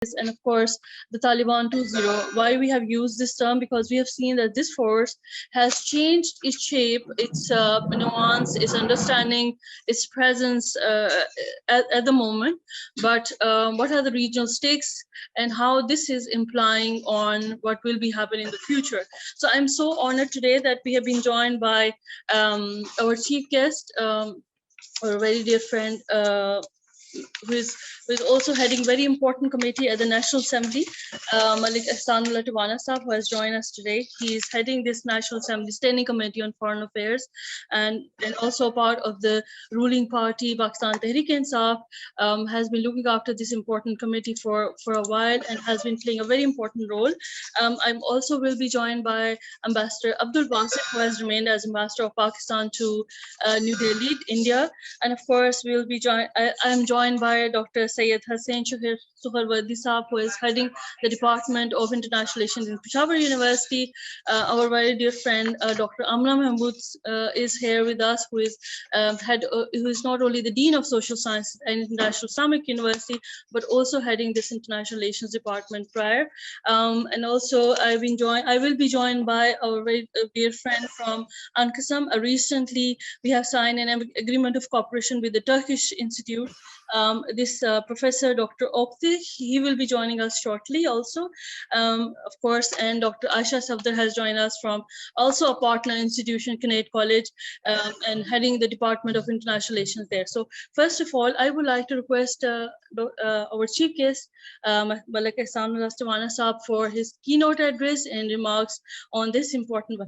and of course the Taliban 2.0. Why we have used this term? Because we have seen that this force has changed its shape, its nuance, its understanding, its presence at the moment. But what are the regional stakes and how this is implying on what will be happening in the future? So I'm so honored today that we have been joined by our chief guest, our very dear friend, who is also heading very important committee at the National Assembly, Malik Ahsanullah Tawana Sahab, who has joined us today. He is heading this National Assembly Standing Committee on Foreign Affairs, and also part of the ruling party, Pakistan Tehreek-e-Insaf, has been looking after this important committee for a while and has been playing a very important role. I'm also will be joined by Ambassador Abdul Basit, who has remained as Ambassador of Pakistan to New Delhi, India. And of course, we'll be joined. I'm joined by Dr. Syed Hussain Suharwardi Saab, who is heading the Department of International Relations in Peshawar University. Our very dear friend, Dr. Amna Mahmood, is here with us, who is who is not only the Dean of Social Science and International Islamic University, but also heading this International Relations Department prior. And also, I will be joined by our very dear friend from Ankasam. Recently, we have signed an agreement of cooperation with the Turkish Institute. This Professor Dr. Okti, he will be joining us shortly also, of course, and Dr. Aisha Safdar has joined us from also a partner institution, Kinnaird College, and heading the Department of International Relations there. So first of all, I would like to request our chief guest, Malik Ahsanullah Tawana Sahab, for his keynote address and remarks on this important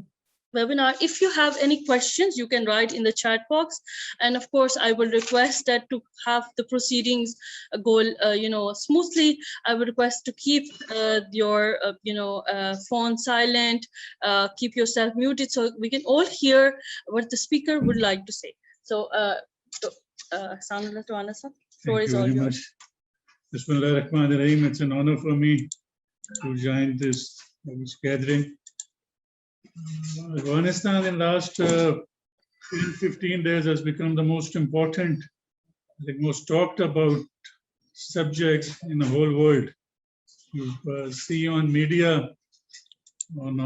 webinar. If you have any questions, you can write in the chat box, and of course I will request that to have the proceedings go smoothly. I would request to keep your phone silent, keep yourself muted, so we can all hear what the speaker would like to say. So Ahsanullah Tawana Sahab, floor is all yours. Bismillahirrahmanirrahim. It's an honor for me to join this gathering. Afghanistan in the last 15 days has become the most important, the most talked about subject in the whole world. You see on media, on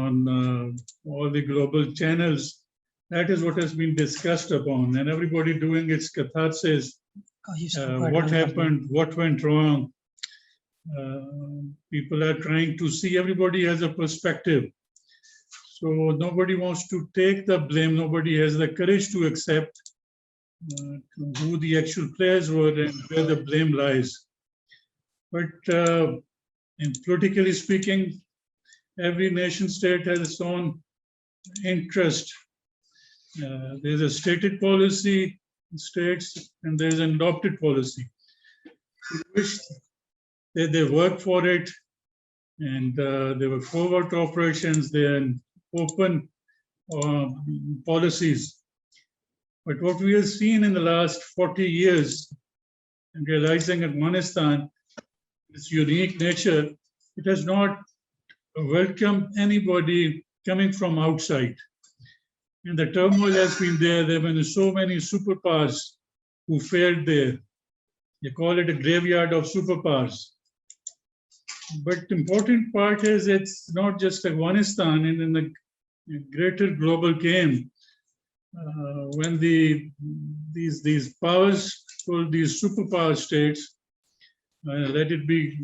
all the global channels, that is what has been discussed upon, and everybody doing its catharsis. What happened, what went wrong. People are trying to see, everybody has a perspective. So nobody wants to take the blame. Nobody has the courage to accept who the actual players were and where the blame lies. But in politically speaking, every nation state has its own interest. There's a stated policy in states, and there's an adopted policy. Which they work for it, and there were forward operations, then open policies. But what we have seen in the last 40 years, and realizing Afghanistan, its unique nature, it has not welcomed anybody coming from outside. And the turmoil has been there. There have been so many superpowers who failed there. They call it a graveyard of superpowers. But the important part is it's not just Afghanistan, and in the greater global game, when these powers, called these superpower states, let it be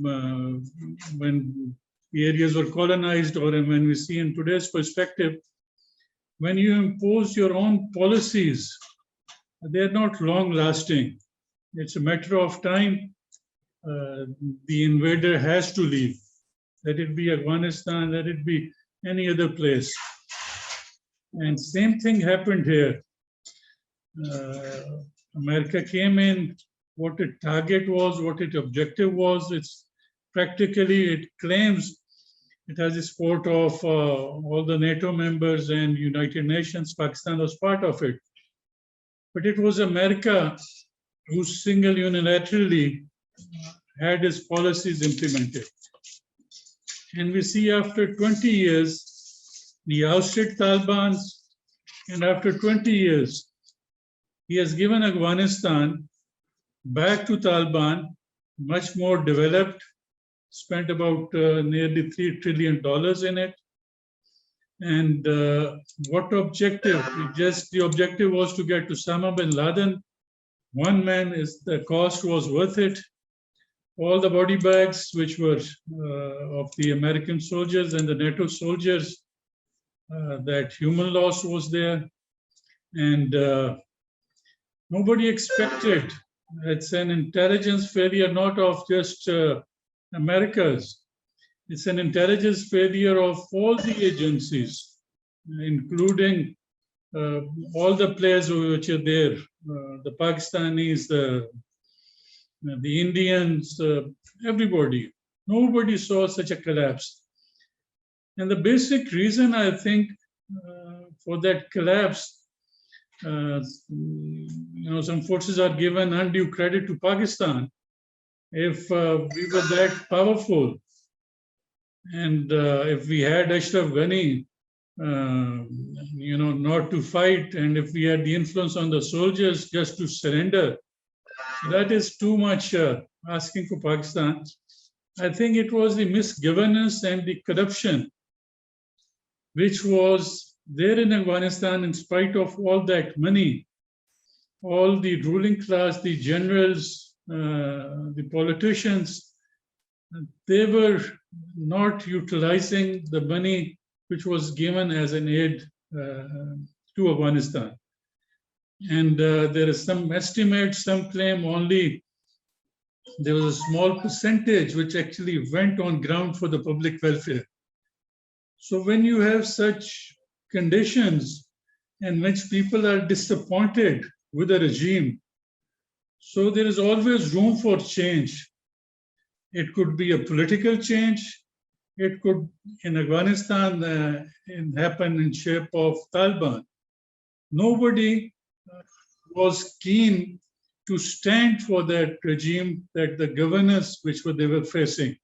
when the areas were colonized, or when we see in today's perspective, when you impose your own policies, they're not long lasting. It's a matter of time. The invader has to leave. Let it be Afghanistan, let it be any other place. And same thing happened here. America came in, what its target was, what its objective was. It's practically, it claims it has the support of all the NATO members and United Nations. Pakistan was part of it. But it was America who single unilaterally had its policies implemented. And we see after 20 years, he ousted Taliban, and after 20 years, he has given Afghanistan back to Taliban, much more developed, spent about nearly $3 trillion in it. And what objective? The objective was to get Osama bin Laden. One man, is the cost was worth it. All the body bags, which were of the American soldiers and the NATO soldiers, that human loss was there. And nobody expected. It's an intelligence failure, not of just America's. It's an intelligence failure of all the agencies, including all the players which are there, the Pakistanis, the Indians, everybody. Nobody saw such a collapse. And the basic reason, I think, for that collapse, some forces are given undue credit to Pakistan. If we were that powerful, and if we had Ashraf Ghani, not to fight, and if we had the influence on the soldiers just to surrender, that is too much asking for Pakistan. I think it was the misgovernance and the corruption which was there in Afghanistan in spite of all that money. All the ruling class, the generals, the politicians, they were not utilizing the money which was given as an aid to Afghanistan. And there is some estimate, some claim only there was a small percentage which actually went on ground for the public welfare. So when you have such conditions in which people are disappointed with a regime, so there is always room for change. It could be a political change. It could, in Afghanistan, happen in shape of Taliban. Nobody was keen to stand for that regime, that the governors which they were facing.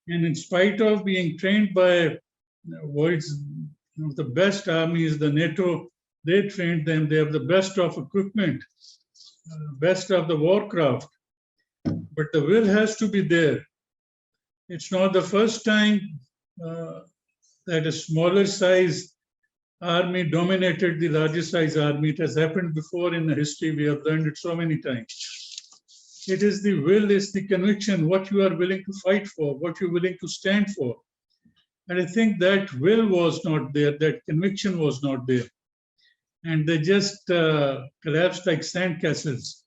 And in spite of being trained by world's the best armies, the NATO, they trained them. They have the best of equipment, best of the warcraft. But the will has to be there. It's not the first time that a smaller size army dominated the larger size army. It has happened before in the history. We have learned it so many times. It is the will, it's the conviction, what you are willing to fight for, what you're willing to stand for. And I think that will was not there, that conviction was not there. And they just collapsed like sandcastles.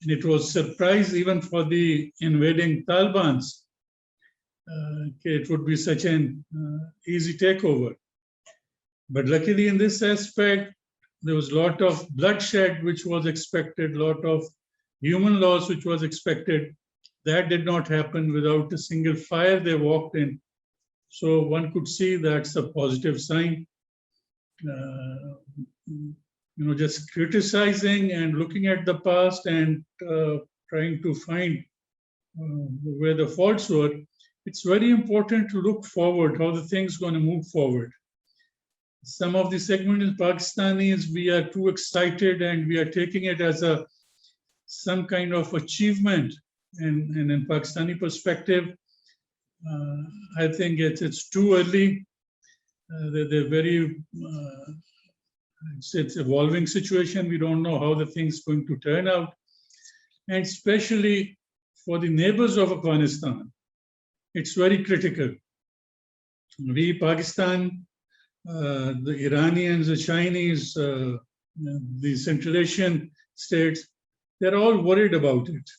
And it was a surprise even for the invading Talibans. It would be such an easy takeover. But luckily in this aspect, there was a lot of bloodshed which was expected, a lot of human loss which was expected. That did not happen. Without a single fire they walked in. So one could see that's a positive sign. Just criticizing and looking at the past and trying to find where the faults were. It's very important to look forward, how the thing's going to move forward. Some of the segmental Pakistanis, we are too excited and we are taking it as some kind of achievement. And in Pakistani perspective, I think it's too early. They're very, it's evolving situation. We don't know how the thing's going to turn out. And especially for the neighbors of Afghanistan, it's very critical. We, Pakistan, the Iranians, the Chinese, the Central Asian states, they're all worried about it.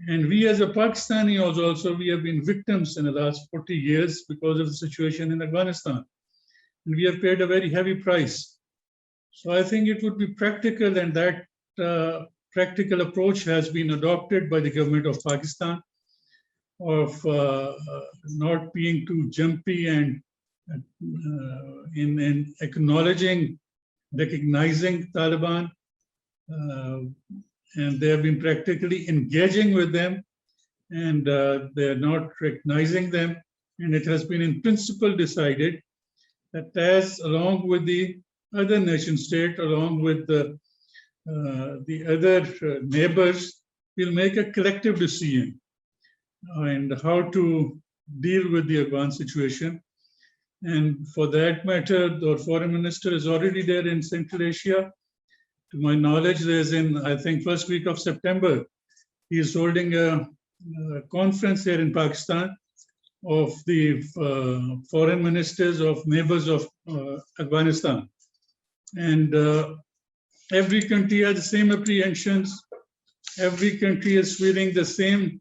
And we as a Pakistani also, we have been victims in the last 40 years because of the situation in Afghanistan. And we have paid a very heavy price. So I think it would be practical, and that practical approach has been adopted by the government of Pakistan, of not being too jumpy and in acknowledging, recognizing Taliban. And they have been practically engaging with them, and they're not recognizing them. And it has been in principle decided that as along with the other nation state, along with the other neighbors, we'll make a collective decision. and how to deal with the Afghan situation. And for that matter, the foreign minister is already there in Central Asia. To my knowledge, there's in, I think, first week of September, he is holding a conference here in Pakistan of the foreign ministers of neighbors of Afghanistan. And every country has the same apprehensions. Every country is feeling the same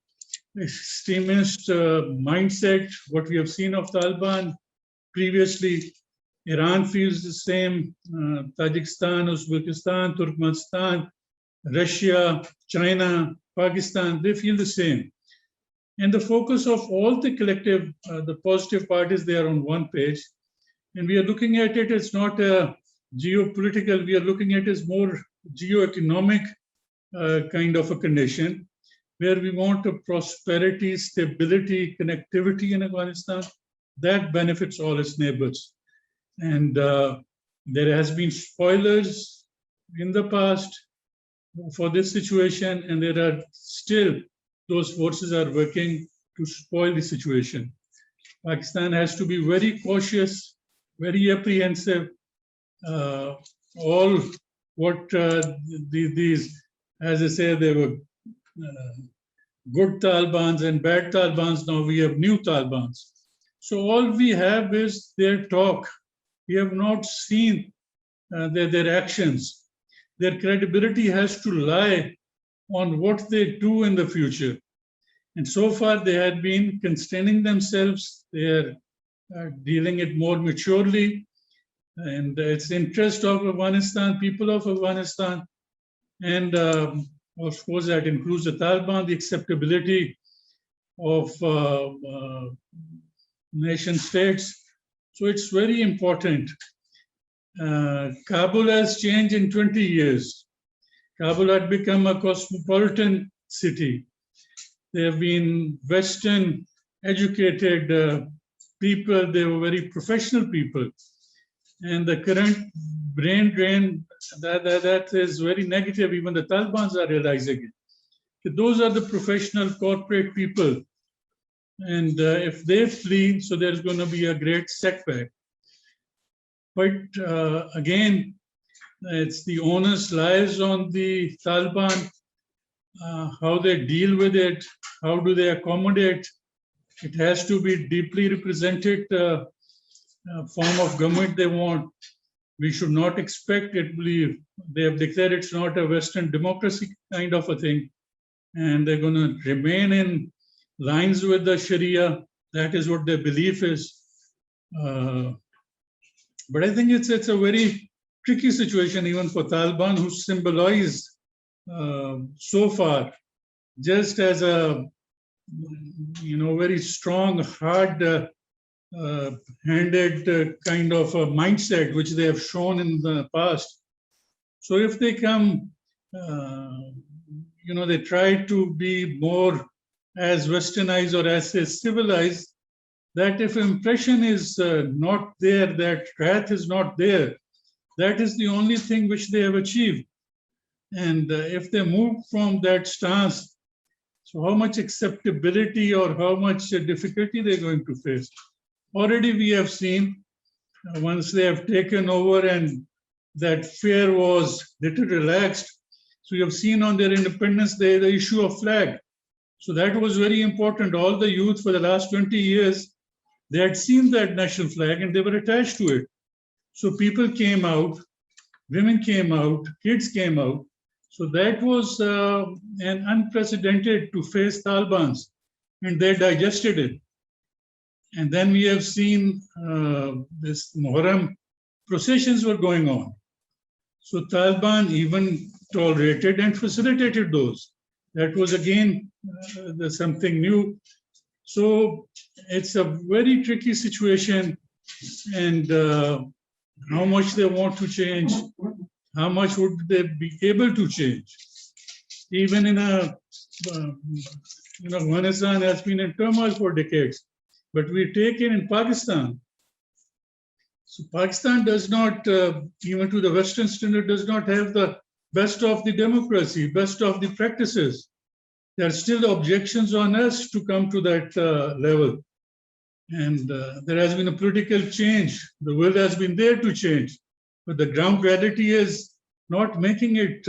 extremist mindset, what we have seen of Taliban previously. Iran feels the same, Tajikistan, Uzbekistan, Turkmenistan, Russia, China, Pakistan, they feel the same. And the focus of all the collective, the positive parties, they are on one page. And we are looking at it as not a geopolitical, we are looking at it as more geoeconomic kind of a condition, where we want a prosperity, stability, connectivity in Afghanistan that benefits all its neighbors. And there has been spoilers in the past for this situation, and there are still those forces are working to spoil the situation. Pakistan has to be very cautious, very apprehensive. All what these, as I say, they were good Talibans and bad Talibans. Now we have new Talibans. So all we have is their talk. We have not seen their actions. Their credibility has to lie on what they do in the future. And so far they had been constraining themselves. They are dealing it more maturely. And it's interest of Afghanistan, people of Afghanistan. And of course, that includes the Taliban, the acceptability of nation states. So it's very important. Kabul has changed in 20 years. Kabul had become a cosmopolitan city. There have been Western educated people, they were very professional people. And the current brain drain, that is very negative. Even the Taliban are realizing it. Those are the professional corporate people. And if they flee, so there's going to be a great setback. But again, it's the onus lies on the Taliban, how they deal with it, how do they accommodate. It has to be deeply represented form of government they want. We should not expect it. They have declared it's not a Western democracy kind of a thing. And they're going to remain in lines with the Sharia. That is what their belief is. But I think it's a very tricky situation even for Taliban, who symbolize so far just as a very strong, hard handed kind of a mindset which they have shown in the past. So if they come, they try to be more as westernized or as civilized, that if impression is not there, that wrath is not there, that is the only thing which they have achieved. And if they move from that stance, so how much acceptability or how much difficulty they're going to face? Already we have seen once they have taken over and that fear was little relaxed. So you have seen on their Independence Day the issue of flag. So that was very important. All the youth for the last 20 years, they had seen that national flag and they were attached to it. So people came out, women came out, kids came out. So that was an unprecedented to face Talibans, and they digested it. And then we have seen this Muharram processions were going on. So Taliban even tolerated and facilitated those. That was again something new. So it's a very tricky situation, and how much they want to change, how much would they be able to change? Even in Afghanistan has been in turmoil for decades. But we take it in Pakistan. So Pakistan does not, even to the Western standard, does not have the best of the democracy, best of the practices. there are still objections on us to come to that level. And there has been a political change. The will has been there to change, but the ground reality is not making it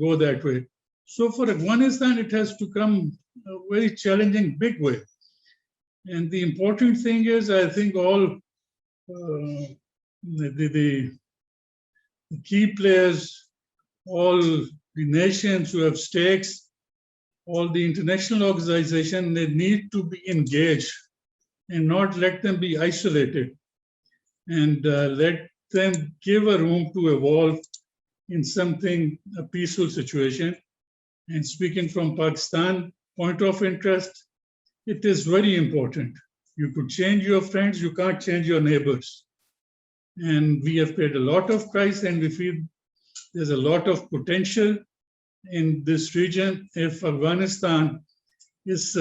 go that way. So for Afghanistan, it has to come a very challenging, big way. And the important thing is, I think all the key players, all the nations who have stakes, all the international organizations, they need to be engaged and not let them be isolated, and let them give a room to evolve in something, a peaceful situation. And speaking from Pakistan point of interest, it is very important. You could change your friends, you can't change your neighbors. And we have paid a lot of price, and we feel there's a lot of potential in this region. If Afghanistan is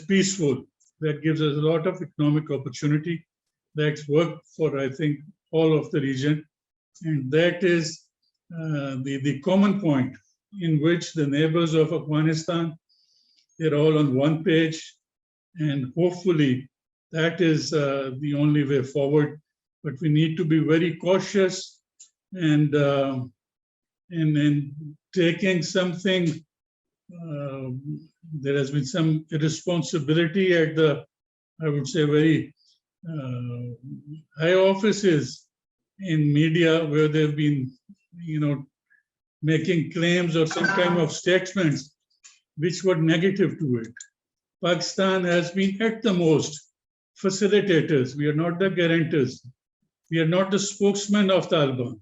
peaceful, that gives us a lot of economic opportunity. That's work for, I think, all of the region. And that is the common point in which the neighbors of Afghanistan, they're all on one page. And hopefully that is the only way forward. But we need to be very cautious and taking something. There has been some irresponsibility at the, I would say, very high offices in media, where they've been, making claims or some kind of statements which were negative to it. Pakistan has been at the most facilitators. We are not the guarantors. We are not the spokesman of Taliban.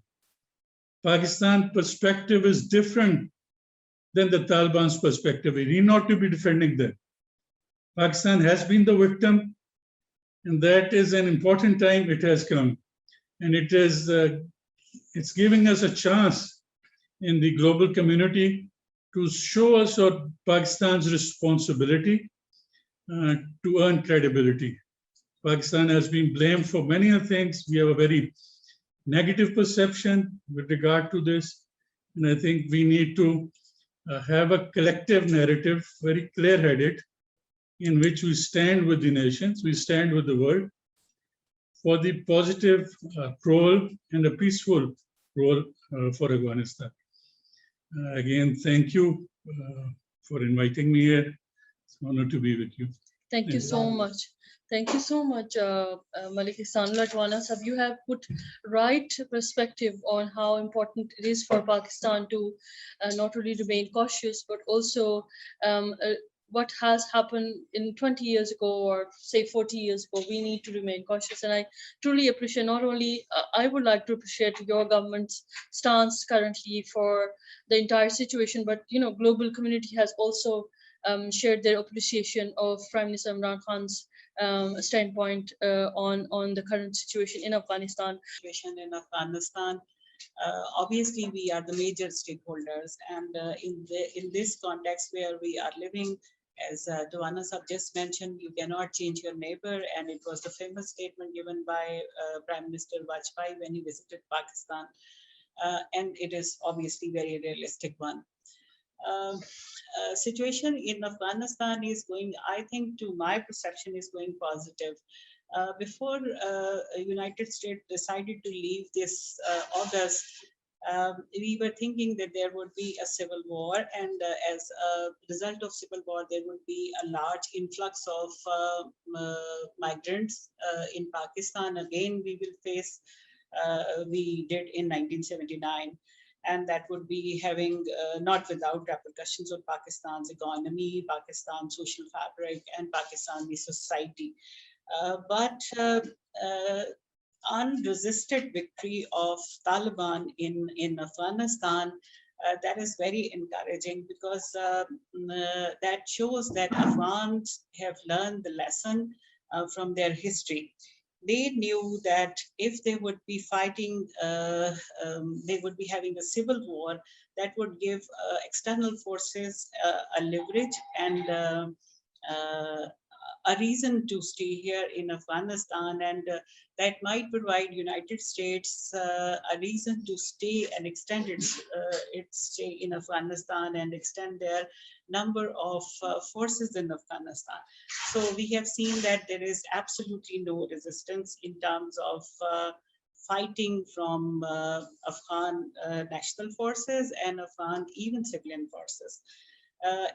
Pakistan perspective is different than the Taliban's perspective. We need not to be defending them. Pakistan has been the victim, and that is an important time it has come. And it is it's giving us a chance in the global community to show us Pakistan's responsibility to earn credibility. Pakistan has been blamed for many things. We have a very negative perception with regard to this. And I think we need to have a collective narrative, very clear-headed, in which we stand with the nations, we stand with the world for the positive role and a peaceful role for Afghanistan. Again, thank you for inviting me here. It's an honor to be with you. Thank you so much. Thank you so much, Malik Ihsan Latwana. You have put right perspective on how important it is for Pakistan to not only remain cautious, but also what has happened in 20 years ago, or say 40 years ago. We need to remain cautious. And I truly appreciate, not only, I would like to appreciate your government's stance currently for the entire situation, but global community has also shared their appreciation of Prime Minister Imran Khan's standpoint on the current situation in Afghanistan. Obviously, we are the major stakeholders, and in this context where we are living, as Duana Sab just mentioned, you cannot change your neighbor, and it was the famous statement given by Prime Minister Vajpayee when he visited Pakistan, and it is obviously very realistic one. Situation in Afghanistan is going, I think, to my perception, is going positive. Before United States decided to leave this August, we were thinking that there would be a civil war, and as a result of civil war, there would be a large influx of migrants in Pakistan. Again, we will face, we did in 1979. And that would be having not without repercussions on Pakistan's economy, Pakistan's social fabric, and Pakistani society. But unresisted victory of Taliban in Afghanistan, that is very encouraging, because that shows that Afghans have learned the lesson from their history. They knew that if they would be fighting, they would be having a civil war that would give external forces a leverage and a reason to stay here in Afghanistan, and that might provide United States a reason to stay and extend its stay in Afghanistan and extend their number of forces in Afghanistan. So we have seen that there is absolutely no resistance in terms of fighting from Afghan national forces and Afghan even civilian forces.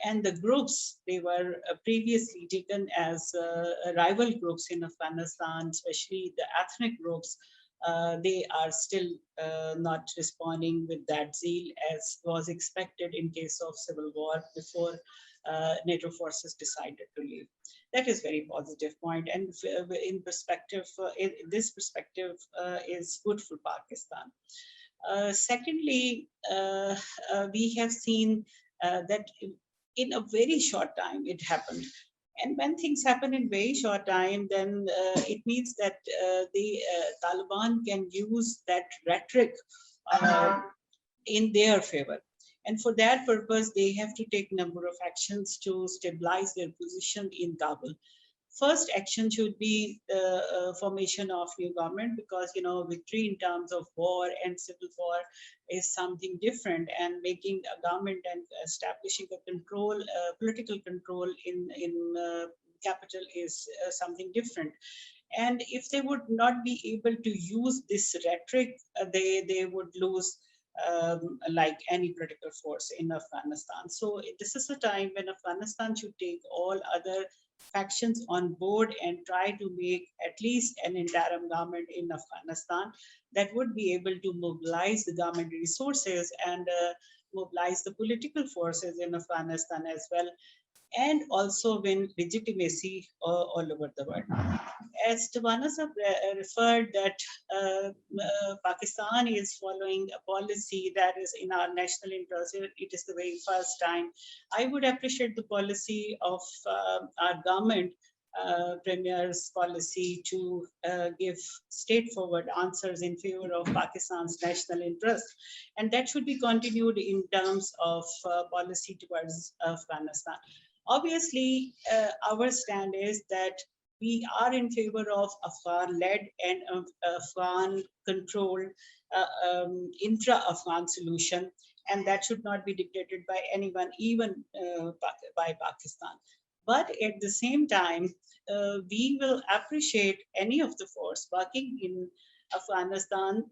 And the groups, they were previously taken as rival groups in Afghanistan, especially the ethnic groups. They are still not responding with that zeal as was expected in case of civil war before NATO forces decided to leave. That is very positive point, and in perspective, this perspective is good for Pakistan. Secondly, we have seen that in a very short time it happened. And when things happen in very short time, then it means that the Taliban can use that rhetoric in their favor. And for that purpose, they have to take number of actions to stabilize their position in Kabul. First action should be the formation of new government, because victory in terms of war and civil war is something different, and making a government and establishing a control, political control in capital is something different. And if they would not be able to use this rhetoric, they would lose like any political force in Afghanistan. So this is a time when Afghanistan should take all other factions on board and try to make at least an interim government in Afghanistan that would be able to mobilize the government resources and mobilize the political forces in Afghanistan as well, and also win legitimacy all over the world. As Tawana referred that Pakistan is following a policy that is in our national interest. It is the very first time. I would appreciate the policy of our government, Premier's policy to give straightforward answers in favor of Pakistan's national interest. And that should be continued in terms of policy towards Afghanistan. Obviously, our stand is that we are in favor of Afghan-led and Afghan-controlled intra-Afghan solution, and that should not be dictated by anyone, even by Pakistan. But at the same time, we will appreciate any of the force working in Afghanistan,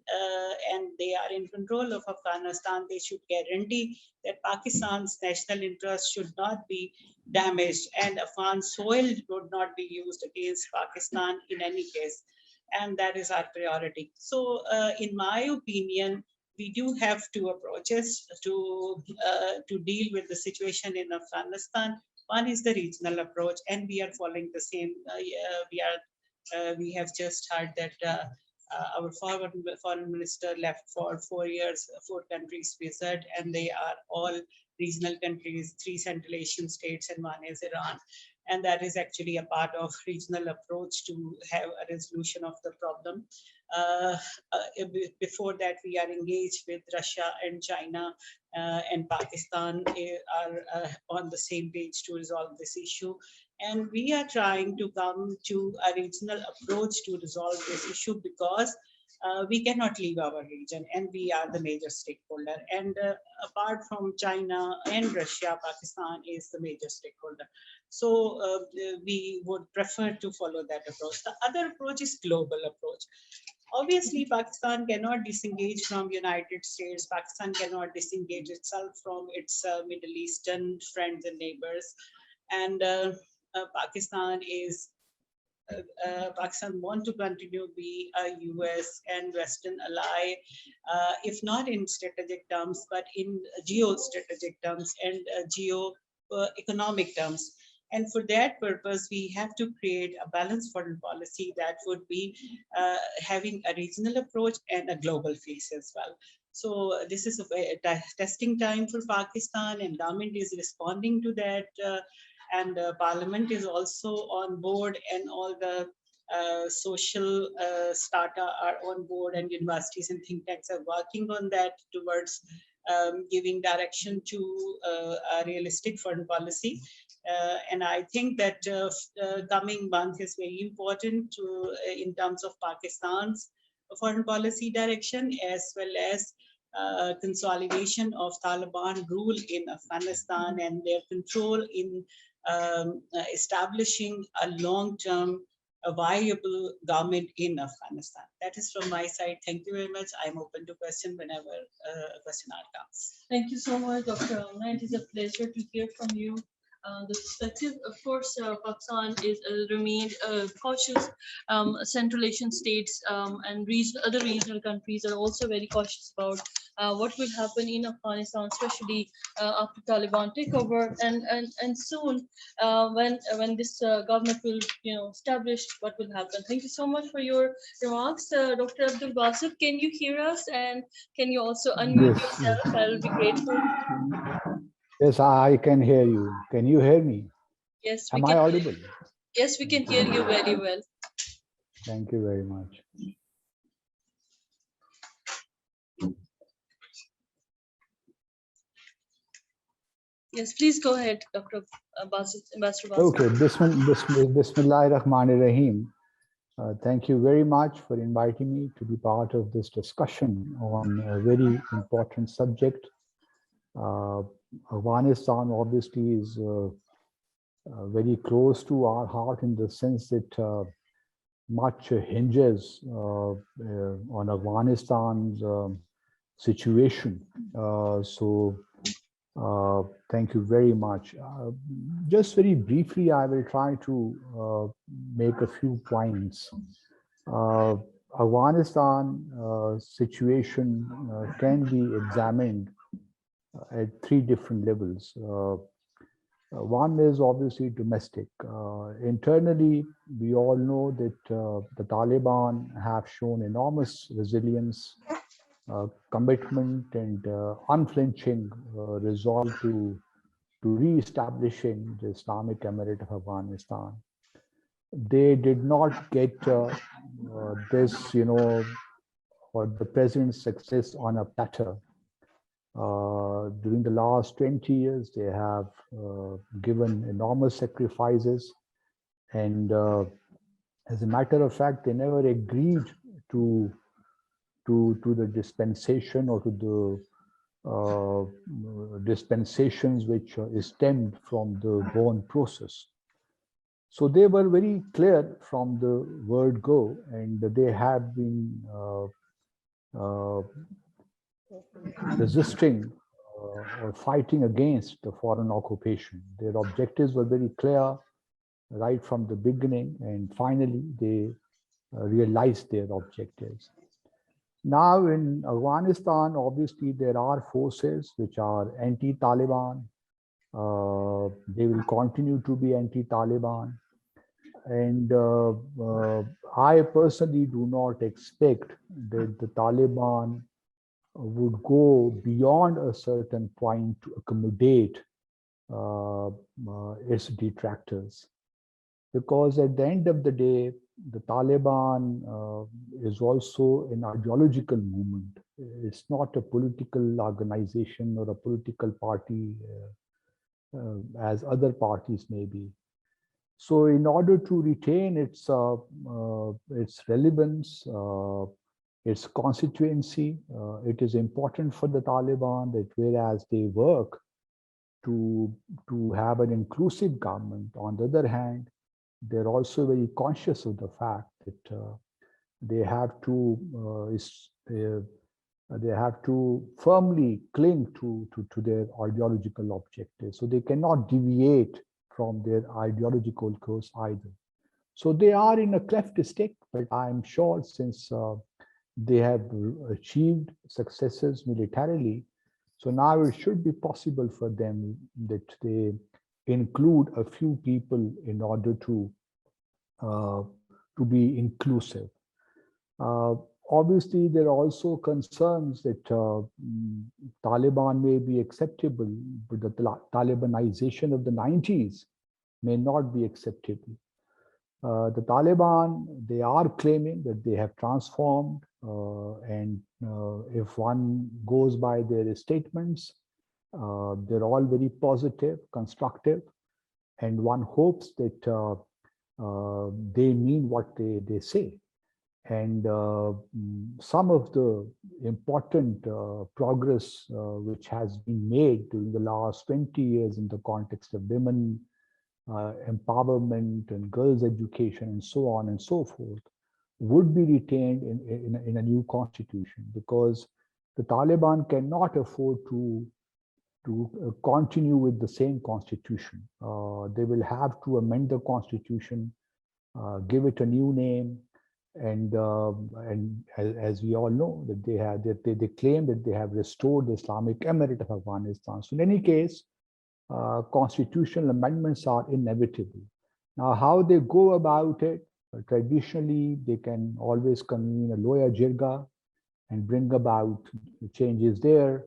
and they are in control of Afghanistan. They should guarantee that Pakistan's national interest should not be damaged, and Afghan soil would not be used against Pakistan in any case. And that is our priority. So, in my opinion, we do have two approaches to deal with the situation in Afghanistan. One is the regional approach, and we are following the same. We have just heard that our foreign minister left for 4 years, 4 countries visit, and they are all regional countries, 3 Central Asian states, and 1 is Iran. And that is actually a part of regional approach to have a resolution of the problem. Before that, we are engaged with Russia and China and Pakistan are on the same page to resolve this issue. And we are trying to come to a regional approach to resolve this issue, because we cannot leave our region, and we are the major stakeholder. And apart from China and Russia, Pakistan is the major stakeholder. So we would prefer to follow that approach. The other approach is global approach. Obviously, Pakistan cannot disengage from United States. Pakistan cannot disengage itself from its Middle Eastern friends and neighbors. And Pakistan want to continue to be a US and Western ally, if not in strategic terms, but in geostrategic terms and geo-economic terms. And for that purpose, we have to create a balanced foreign policy that would be having a regional approach and a global face as well. So this is a testing time for Pakistan, and government is responding to that. And Parliament is also on board, and all the social strata are on board, and universities and think tanks are working on that towards giving direction to a realistic foreign policy. And I think that coming month is very important to, in terms of Pakistan's foreign policy direction, as well as consolidation of Taliban rule in Afghanistan and their control in establishing a long-term, a viable government in Afghanistan. That is from my side. Thank you very much. I'm open to question whenever a question comes. Thank you so much, Dr. Amna. It is a pleasure to hear from you. The perspective, of course, Pakistan is remained cautious. Central Asian states and other regional countries are also very cautious about what will happen in Afghanistan, especially after Taliban takeover, and soon when this government will establish, what will happen. Thank you so much for your remarks, Dr. Abdul Basit. Can you hear us, and can you also unmute Yes, yourself? I'll be grateful. yes, I can hear you. Can you hear me? Yes, we Am can. I audible? Yes, we can hear you very well. Thank you very much. Yes, please go ahead, Dr. Basit, Ambassador Basit. Okay, Bismillahirrahmanirrahim. Thank you very much for inviting me to be part of this discussion on a very important subject. Afghanistan obviously is very close to our heart in the sense that much hinges on Afghanistan's situation. Thank you very much. Just very briefly, I will try to make a few points. Afghanistan situation can be examined at three different levels. One is obviously domestic. Internally, we all know that the Taliban have shown enormous resilience, commitment, and unflinching resolve to re-establishing the Islamic Emirate of Afghanistan. They did not get this, or the president's success on a platter. During the last 20 years, they have given enormous sacrifices, and as a matter of fact, they never agreed to the dispensation or to the dispensations which stemmed from the Bonn process. So they were very clear from the word go, and they have been resisting or fighting against the foreign occupation. Their objectives were very clear right from the beginning, and finally they realized their objectives. Now in Afghanistan, obviously there are forces which are anti-Taliban. They will continue to be anti-Taliban. And I personally do not expect that the Taliban would go beyond a certain point to accommodate its detractors. Because at the end of the day, the Taliban is also an ideological movement. It's not a political organization or a political party as other parties may be. So in order to retain its relevance, its constituency, it is important for the Taliban that whereas they work to have an inclusive government, on the other hand, they're also very conscious of the fact that they have to firmly cling to their ideological objectives. So they cannot deviate from their ideological course either. So they are in a cleft stick, but I'm sure since they have achieved successes militarily, so now it should be possible for them that they include a few people in order to be inclusive. Obviously, there are also concerns that Taliban may be acceptable, but the Talibanization of the 90s may not be acceptable. The Taliban, they are claiming that they have transformed, and if one goes by their statements, they're all very positive, constructive, and one hopes that they mean what they say. And some of the important progress which has been made during the last 20 years in the context of women empowerment and girls' education and so on and so forth would be retained in a new constitution, because the Taliban cannot afford to continue with the same constitution. They will have to amend the constitution, give it a new name, and as we all know that they claim that they have restored the Islamic Emirate of Afghanistan. So in any case, constitutional amendments are inevitable. Now, how they go about it, traditionally, they can always convene a loya jirga and bring about changes there.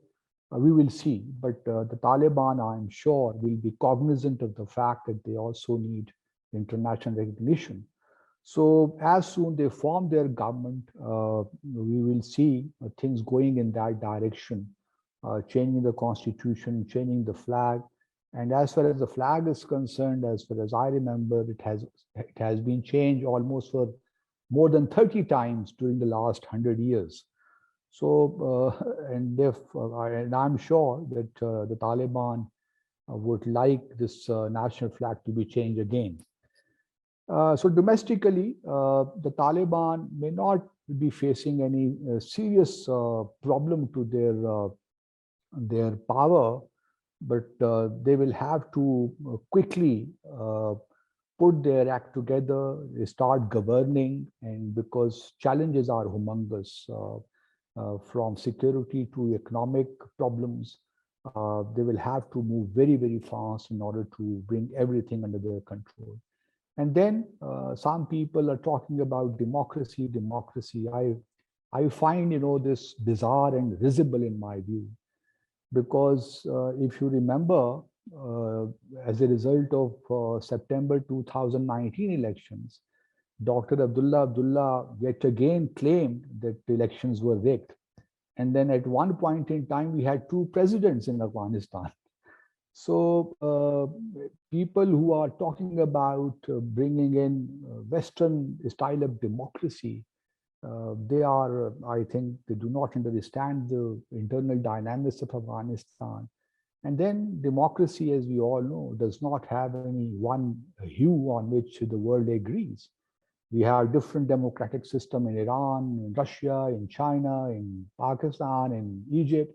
We will see. But the Taliban, I'm sure, will be cognizant of the fact that they also need international recognition. So as soon they form their government, we will see things going in that direction, changing the constitution, changing the flag. And as far as the flag is concerned, as far as I remember, it has been changed almost for more than 30 times during the last 100 years. So, and I'm sure that the Taliban would like this national flag to be changed again. So domestically, the Taliban may not be facing any serious problem to their power, but they will have to quickly put their act together, start governing, and because challenges are humongous, from security to economic problems, they will have to move very, very fast in order to bring everything under their control. And then some people are talking about democracy. I find, this bizarre and risible in my view, because if you remember, as a result of September 2019 elections, Dr. Abdullah yet again claimed that the elections were rigged. And then at one point in time, we had 2 presidents in Afghanistan. So people who are talking about bringing in Western style of democracy, I think they do not understand the internal dynamics of Afghanistan. And then democracy, as we all know, does not have any one hue on which the world agrees. We have different democratic system in Iran, in Russia, in China, in Pakistan, in Egypt.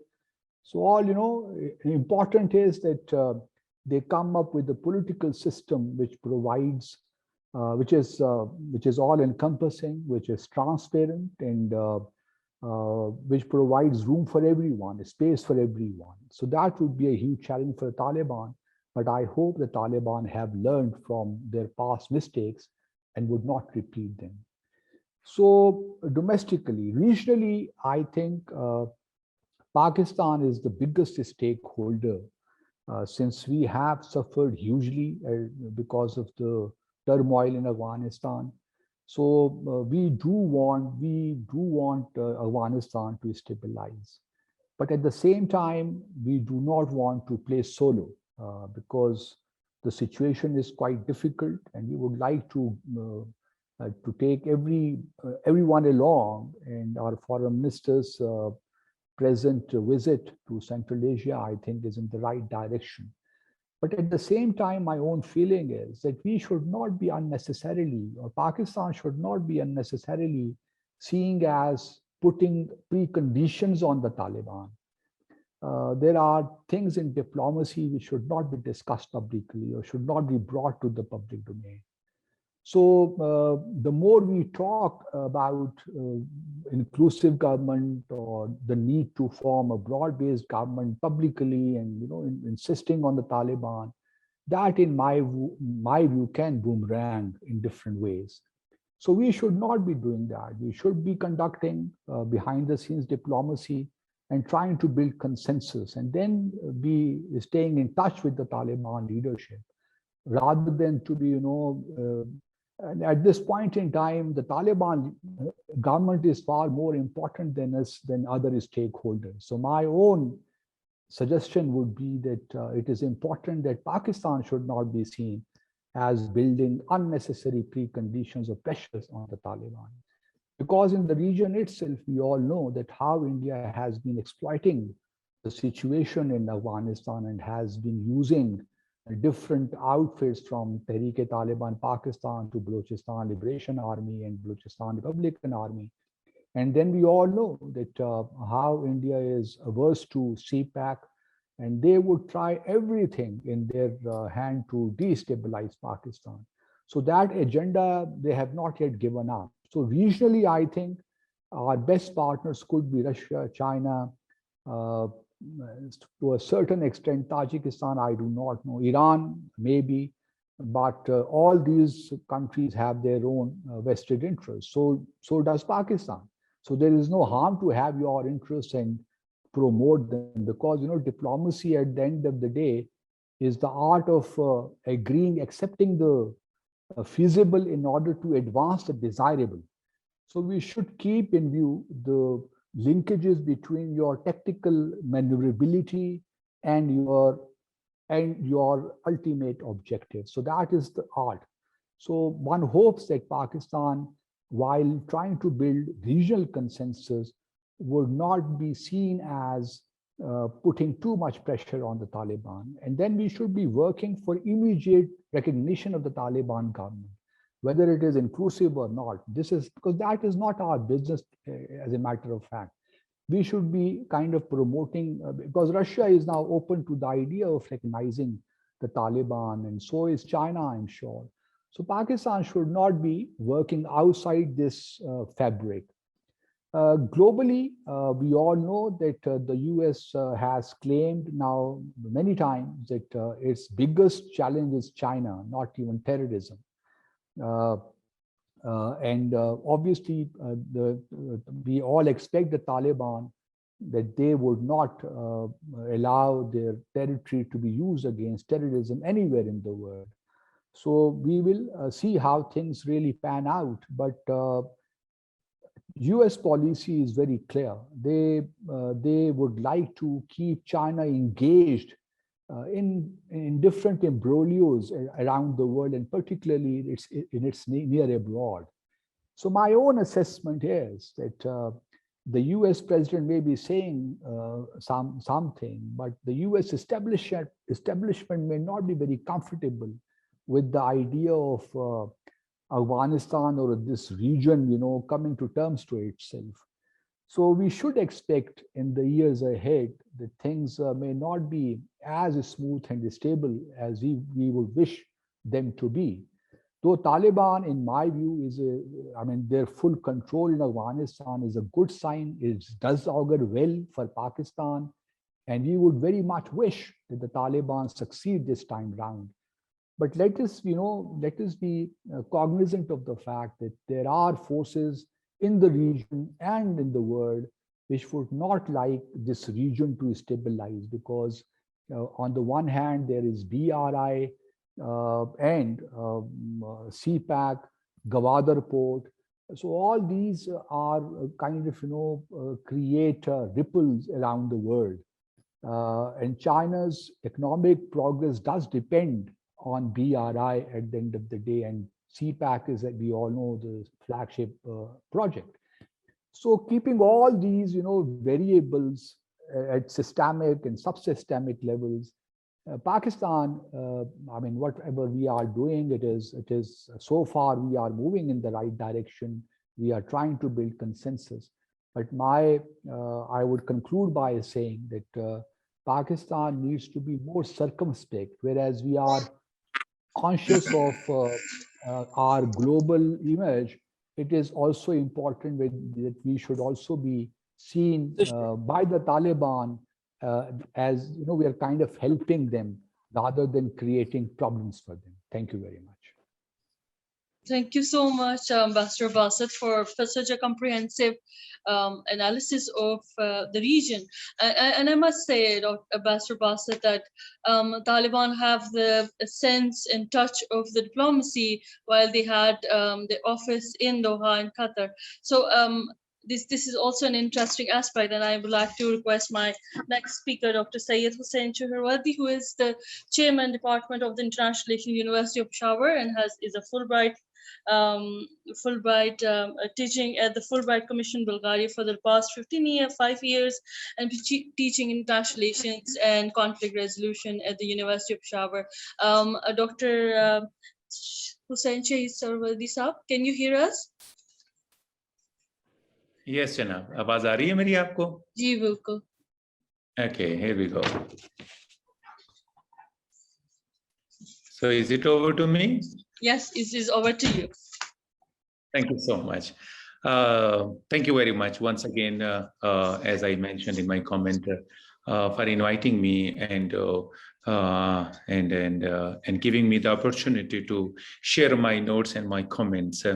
So all, important is that they come up with a political system which provides, which is all encompassing, which is transparent, and which provides room for everyone, space for everyone. So that would be a huge challenge for the Taliban. But I hope the Taliban have learned from their past mistakes and would not repeat them. So domestically, regionally, I think Pakistan is the biggest stakeholder since we have suffered hugely because of the turmoil in Afghanistan. So we do want Afghanistan to stabilize, but at the same time, we do not want to play solo because the situation is quite difficult, and we would like to take everyone along. And our foreign ministers' present visit to Central Asia, I think, is in the right direction. But at the same time, my own feeling is that we should not be unnecessarily, or Pakistan should not be unnecessarily seeing as putting preconditions on the Taliban. There are things in diplomacy which should not be discussed publicly or should not be brought to the public domain. So the more we talk about inclusive government or the need to form a broad-based government publicly and insisting on the Taliban, that in my view can boomerang in different ways. So we should not be doing that. We should be conducting behind the scenes diplomacy and trying to build consensus, and then be staying in touch with the Taliban leadership rather than to be, and at this point in time, the Taliban government is far more important than other stakeholders. So my own suggestion would be that it is important that Pakistan should not be seen as building unnecessary preconditions or pressures on the Taliban. Because in the region itself, we all know that how India has been exploiting the situation in Afghanistan and has been using different outfits from Tehreek-e-Taliban Pakistan to Balochistan Liberation Army and Balochistan Republican Army. And then we all know that how India is averse to CPAC, and they would try everything in their hand to destabilize Pakistan. So that agenda, they have not yet given up. So regionally, I think our best partners could be Russia, China, to a certain extent, Tajikistan, I do not know, Iran, maybe, but all these countries have their own vested interests. So does Pakistan. So there is no harm to have your interests and promote them, because diplomacy at the end of the day is the art of agreeing, accepting the feasible in order to advance the desirable. So we should keep in view the linkages between your tactical maneuverability and your ultimate objective. So that is the art. So one hopes that Pakistan, while trying to build regional consensus, would not be seen as putting too much pressure on the Taliban. And then we should be working for immediate recognition of the Taliban government, whether it is inclusive or not. This is because that is not our business, as a matter of fact. We should be kind of promoting, because Russia is now open to the idea of recognizing the Taliban, and so is China, I'm sure. So Pakistan should not be working outside this fabric. Globally, we all know that the US has claimed now many times that its biggest challenge is China, not even terrorism. Obviously, we all expect the Taliban that they would not allow their territory to be used against terrorism anywhere in the world. So we will see how things really pan out. But US policy is very clear. They would like to keep China engaged in different imbroglios around the world, and particularly in its near abroad. So my own assessment is that the US president may be saying something, but the US establishment may not be very comfortable with the idea of Afghanistan or this region, coming to terms to itself. So we should expect in the years ahead that things may not be as smooth and stable as we would wish them to be. Though Taliban, in my view, their full control in Afghanistan is a good sign. It does augur well for Pakistan. And we would very much wish that the Taliban succeed this time round. But let us be cognizant of the fact that there are forces in the region and in the world which would not like this region to stabilize, because on the one hand, there is BRI and CPAC, Gwadar Port. So all these are kind of, create ripples around the world. And China's economic progress does depend on BRI at the end of the day, and CPAC is, that we all know, the flagship project. So keeping all these, variables at systemic and subsystemic levels, Pakistan, whatever we are doing, it is so far we are moving in the right direction. We are trying to build consensus. But I would conclude by saying that Pakistan needs to be more circumspect, whereas we are conscious of our global image. It is also important that we should also be seen by the Taliban as, we are kind of helping them rather than creating problems for them. Thank you very much. Thank you so much, Ambassador Bassett, for such a comprehensive analysis of the region. And I must say, Ambassador Bassett, that Taliban have the sense and touch of the diplomacy while they had the office in Doha in Qatar. So this is also an interesting aspect, and I would like to request my next speaker, Dr. Syed Hussain Chaharwadi, who is the chairman department of the International Relations University of Peshawar and is a Fulbright teaching at the Fulbright Commission Bulgaria for the past 5 years, and teaching international relations and conflict resolution at the University of Peshawar. Dr. Hussain Chaharwadi Saab, can you hear us? Yes, जनाब, आवाज आ रही है मेरी आपको? जी बिल्कुल. Okay, here we go. So is it over to me? Yes, it is over to you. Thank you so much. Thank you very much once again, as I mentioned in my comment, for inviting me and giving me the opportunity to share my notes and my comments.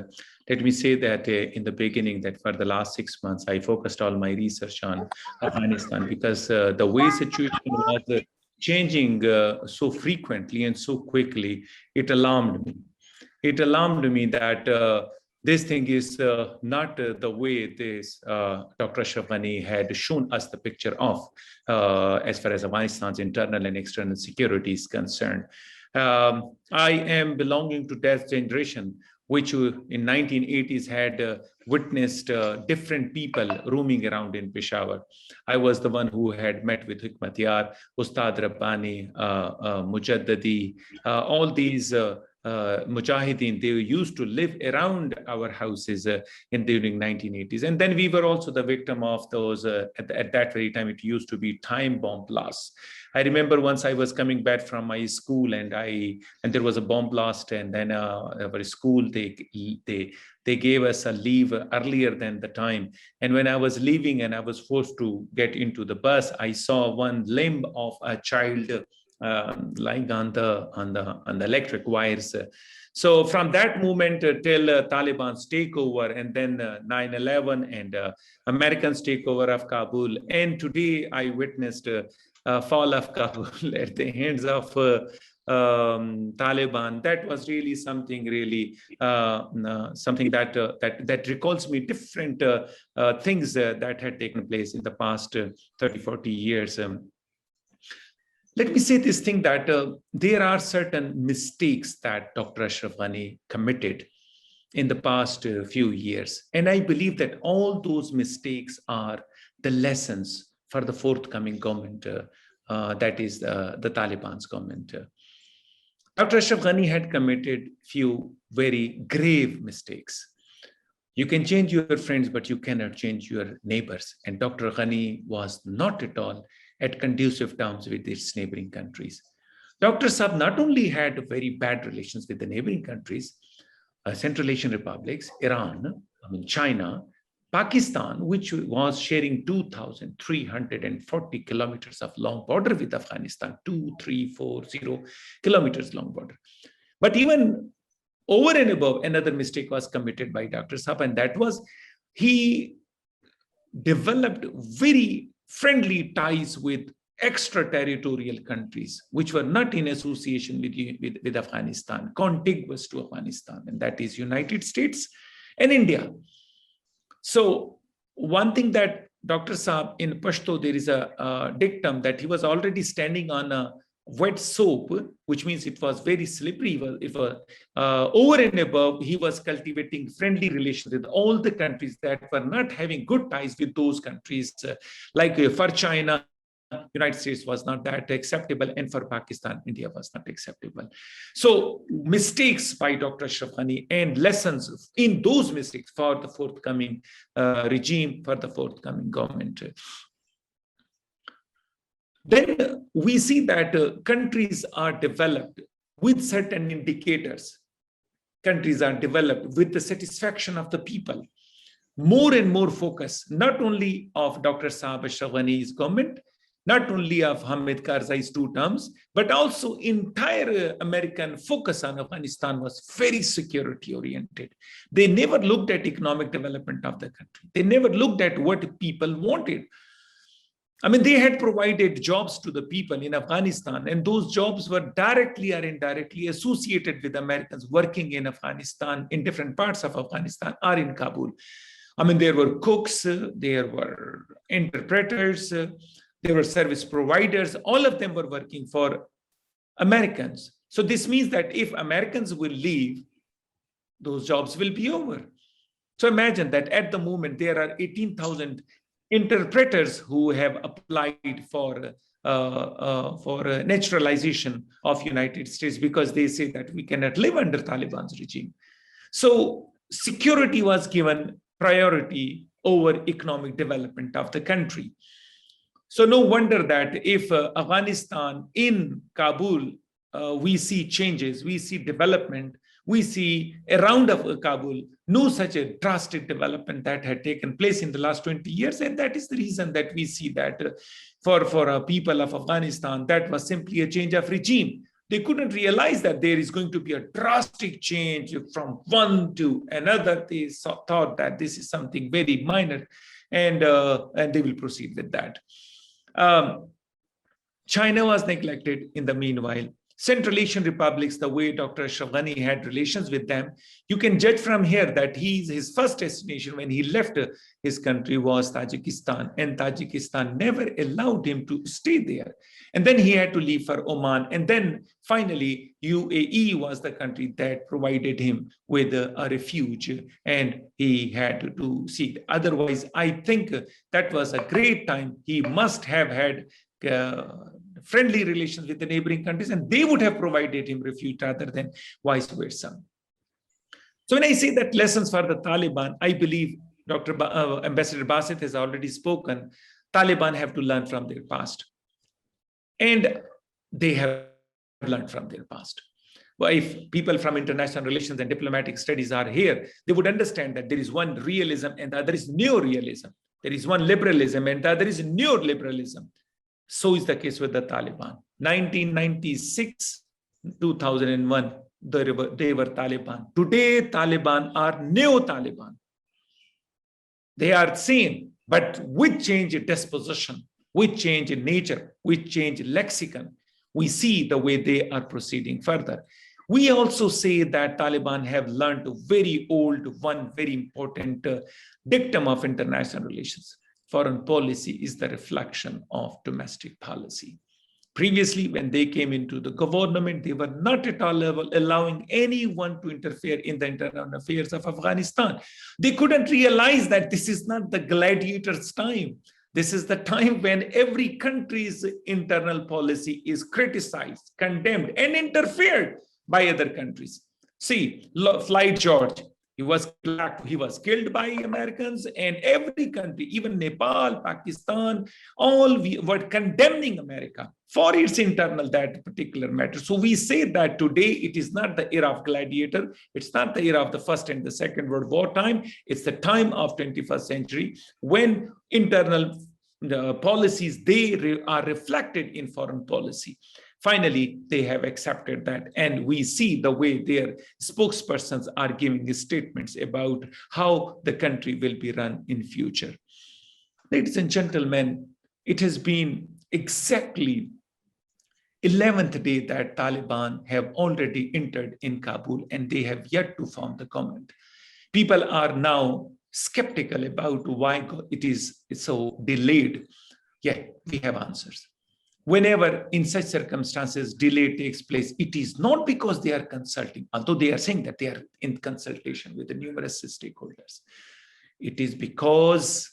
Let me say that in the beginning that for the last 6 months, I focused all my research on Afghanistan because the way situation was changing so frequently and so quickly, it alarmed me. It alarmed me that this thing is not the way this Dr. Ashraf Ghani had shown us the picture of as far as Afghanistan's internal and external security is concerned. I am belonging to that generation which in 1980s had witnessed different people roaming around in Peshawar. I was the one who had met with Hikmat Yar, Ustad Rabbani, Mujaddadi, all these Mujahideen. They used to live around our houses during 1980s. And then we were also the victim of those, at that very time, it used to be time bomb blasts. I remember once I was coming back from my school and there was a bomb blast, and then our school, they gave us a leave earlier than the time. And when I was leaving and I was forced to get into the bus, I saw one limb of a child lying on the electric wires. So from that moment till Taliban's takeover, and then 9/11 and Americans takeover of Kabul, and today I witnessed fall of Kabul at the hands of Taliban. That was really something something that recalls me different things that had taken place in the past 30-40 years. Let me say this thing that there are certain mistakes that Dr. Ashraf Ghani committed in the past few years. And I believe that all those mistakes are the lessons for the forthcoming government, that is the Taliban's government. Dr. Ashraf Ghani had committed few very grave mistakes. You can change your friends, but you cannot change your neighbors. And Dr. Ghani was not at all at conducive terms with its neighboring countries. Dr. Saab not only had very bad relations with the neighboring countries, Central Asian republics, Iran, China, Pakistan, which was sharing 2,340 kilometers of long border with Afghanistan, 2,340 kilometers long border. But even over and above, another mistake was committed by Dr. Saab, and that was he developed very friendly ties with extraterritorial countries, which were not in association with Afghanistan, contiguous to Afghanistan, and that is United States and India. So one thing that Dr. Saab, in Pashto, there is a dictum that he was already standing on a wet soap, which means it was very slippery. It was over and above, he was cultivating friendly relations with all the countries that were not having good ties with those countries. Like for China, United States was not that acceptable, and for Pakistan, India was not acceptable. So mistakes by Dr. Ashraf Ghani and lessons in those mistakes for the forthcoming regime, for the forthcoming government. Then we see that countries are developed with certain indicators. Countries are developed with the satisfaction of the people. More and more focus, not only of Dr. Saab Ashraf Ghani's government, not only of Hamid Karzai's 2 terms, but also entire American focus on Afghanistan was very security oriented. They never looked at economic development of the country. They never looked at what people wanted. I mean, they had provided jobs to the people in Afghanistan, and those jobs were directly or indirectly associated with Americans working in Afghanistan, in different parts of Afghanistan or in Kabul. I mean, there were cooks, there were interpreters, there were service providers. All of them were working for Americans. So this means that if Americans will leave, those jobs will be over. So imagine that at the moment, there are 18,000 interpreters who have applied for naturalization of United States because they say that we cannot live under Taliban's regime. So security was given priority over economic development of the country. So no wonder that if Afghanistan in Kabul, we see changes, we see development, we see around of Kabul, no such a drastic development that had taken place in the last 20 years. And that is the reason that we see that for people of Afghanistan, that was simply a change of regime. They couldn't realize that there is going to be a drastic change from one to another. They thought that this is something very minor, and they will proceed with that. China was neglected in the meanwhile. Central Asian republics, the way Dr. Ashraf Ghani had relations with them, you can judge from here that his first destination when he left his country was Tajikistan, and Tajikistan never allowed him to stay there. And then he had to leave for Oman. And then finally, UAE was the country that provided him with a refuge, and he had to seek. Otherwise, I think that was a great time. He must have had friendly relations with the neighboring countries, and they would have provided him refuge rather than vice versa. So when I say that lessons for the Taliban, I believe Ambassador Basit has already spoken. Taliban have to learn from their past. And they have learned from their past. Well, if people from international relations and diplomatic studies are here, they would understand that there is one realism and the other is neorealism. There is one liberalism and the other is neoliberalism. So is the case with the Taliban. 1996, 2001, they were Taliban. Today, Taliban are neo-Taliban. They are same, but with change in disposition, with change in nature, with change in lexicon, we see the way they are proceeding further. We also say that Taliban have learned a very old, one very important dictum of international relations. Foreign policy is the reflection of domestic policy. Previously, when they came into the government, they were not at all allowing anyone to interfere in the internal affairs of Afghanistan. They couldn't realize that this is not the gladiators' time. This is the time when every country's internal policy is criticized, condemned, and interfered by other countries. See, Floyd George, he was killed by Americans, and every country, even Nepal, Pakistan, all were condemning America for its internal, that particular matter. So we say that today it is not the era of gladiator. It's not the era of the First and the Second World War time. It's the time of 21st century when internal policies, they are reflected in foreign policy. Finally, they have accepted that, and we see the way their spokespersons are giving statements about how the country will be run in future. Ladies and gentlemen, it has been exactly 11th day that Taliban have already entered in Kabul, and they have yet to form the government. People are now skeptical about why it is so delayed. Yeah, we have answers. Whenever in such circumstances delay takes place, it is not because they are consulting, although they are saying that they are in consultation with the numerous stakeholders. It is because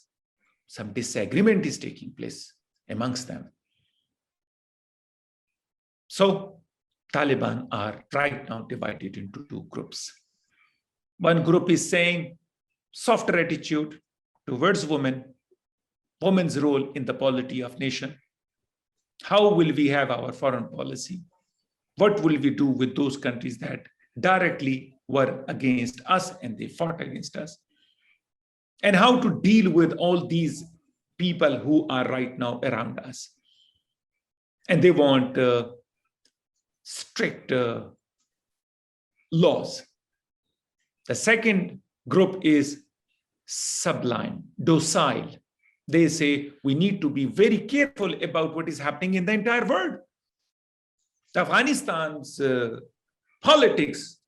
some disagreement is taking place amongst them. So Taliban are right now divided into two groups. One group is saying softer attitude towards women, women's role in the polity of nation. How will we have our foreign policy? What will we do with those countries that directly were against us and they fought against us? And how to deal with all these people who are right now around us? And they want strict laws. The second group is sublime, docile. They say we need to be very careful about what is happening in the entire world. Afghanistan's politics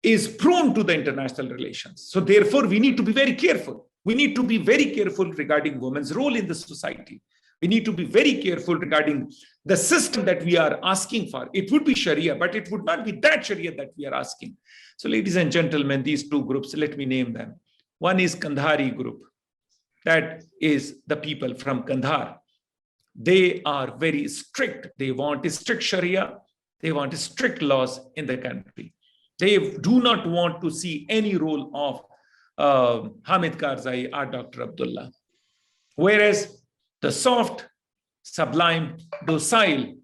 is prone to the international relations. So therefore, we need to be very careful. We need to be very careful regarding women's role in the society. We need to be very careful regarding the system that we are asking for. It would be Sharia, but it would not be that Sharia that we are asking. So ladies and gentlemen, these two groups, let me name them. One is Kandhari group. That is the people from Kandhar. They are very strict. They want strict Sharia. They want strict laws in the country. They do not want to see any role of Hamid Karzai or Dr. Abdullah. Whereas the soft, sublime, docile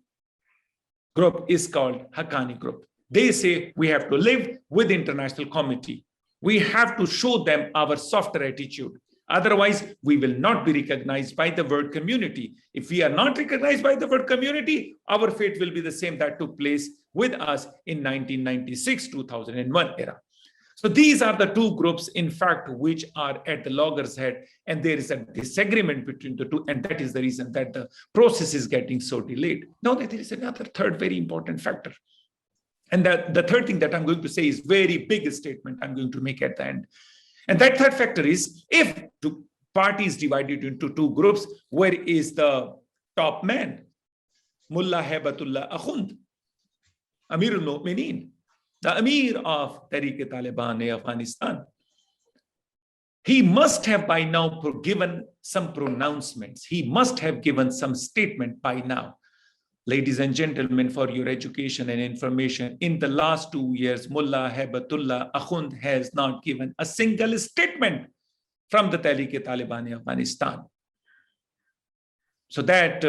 group is called Haqqani group. They say we have to live with the international community. We have to show them our softer attitude. Otherwise, we will not be recognized by the world community. If we are not recognized by the world community, our fate will be the same that took place with us in 1996-2001 era. So these are the two groups, in fact, which are at the loggerhead, and there is a disagreement between the two, and that is the reason that the process is getting so delayed. Now, there is another third very important factor. And the third thing that I'm going to say is very big statement I'm going to make at the end. And that third factor is, if two parties divided into two groups, where is the top man? Mullah Haibatullah Akhund, Amir al-Mu'mineen, the Amir of Taliban in Afghanistan. He must have by now given some pronouncements. He must have given some statement by now. Ladies and gentlemen, for your education and information, in the last 2 years, Mullah Haibatullah Akhund has not given a single statement from the Taliban in Afghanistan. So that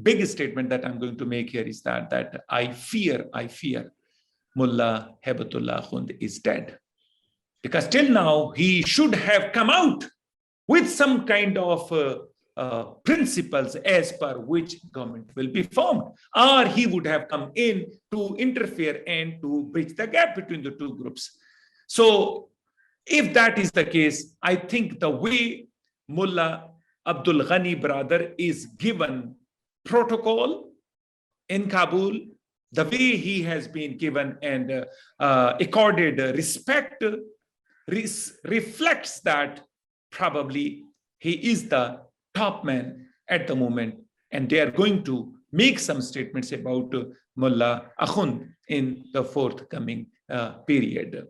big statement that I'm going to make here is that I fear Mullah Haibatullah Akhund is dead. Because till now, he should have come out with some kind of principles as per which government will be formed, or he would have come in to interfere and to bridge the gap between the two groups. So if that is the case, I think the way Mullah Abdul Ghani brother is given protocol in Kabul, the way he has been given and accorded respect reflects that probably he is the top man at the moment, and they are going to make some statements about Mullah Akhund in the forthcoming period.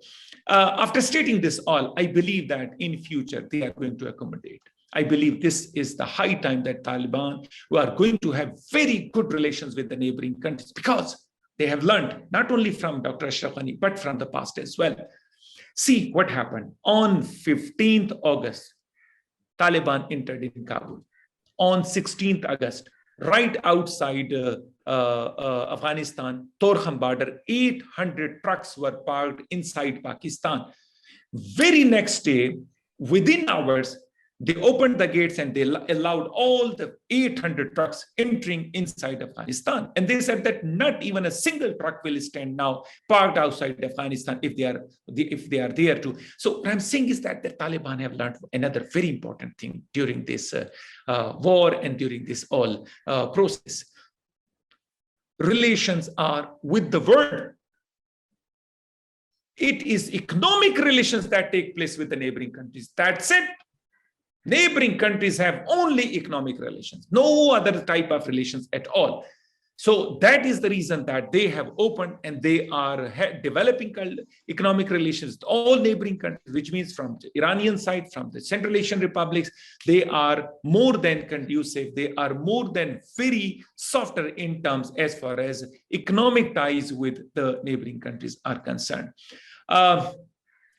After stating this all, I believe that in future they are going to accommodate. I believe this is the high time that Taliban who are going to have very good relations with the neighboring countries, because they have learned not only from Dr. Ashraf Ghani, but from the past as well. See what happened. On 15th August, Taliban entered in Kabul. On 16th August, right outside Afghanistan, Torkham border, 800 trucks were parked inside Pakistan. Very next day, within hours, they opened the gates and they allowed all the 800 trucks entering inside Afghanistan. And they said that not even a single truck will stand now parked outside Afghanistan if they are there too. So what I'm saying is that the Taliban have learned another very important thing during this war and during this all process. Relations are with the world. It is economic relations that take place with the neighboring countries. That's it. Neighboring countries have only economic relations, no other type of relations at all. So that is the reason that they have opened and they are developing economic relations with all neighboring countries, which means from the Iranian side, from the Central Asian republics, they are more than conducive. They are more than very softer in terms as far as economic ties with the neighboring countries are concerned.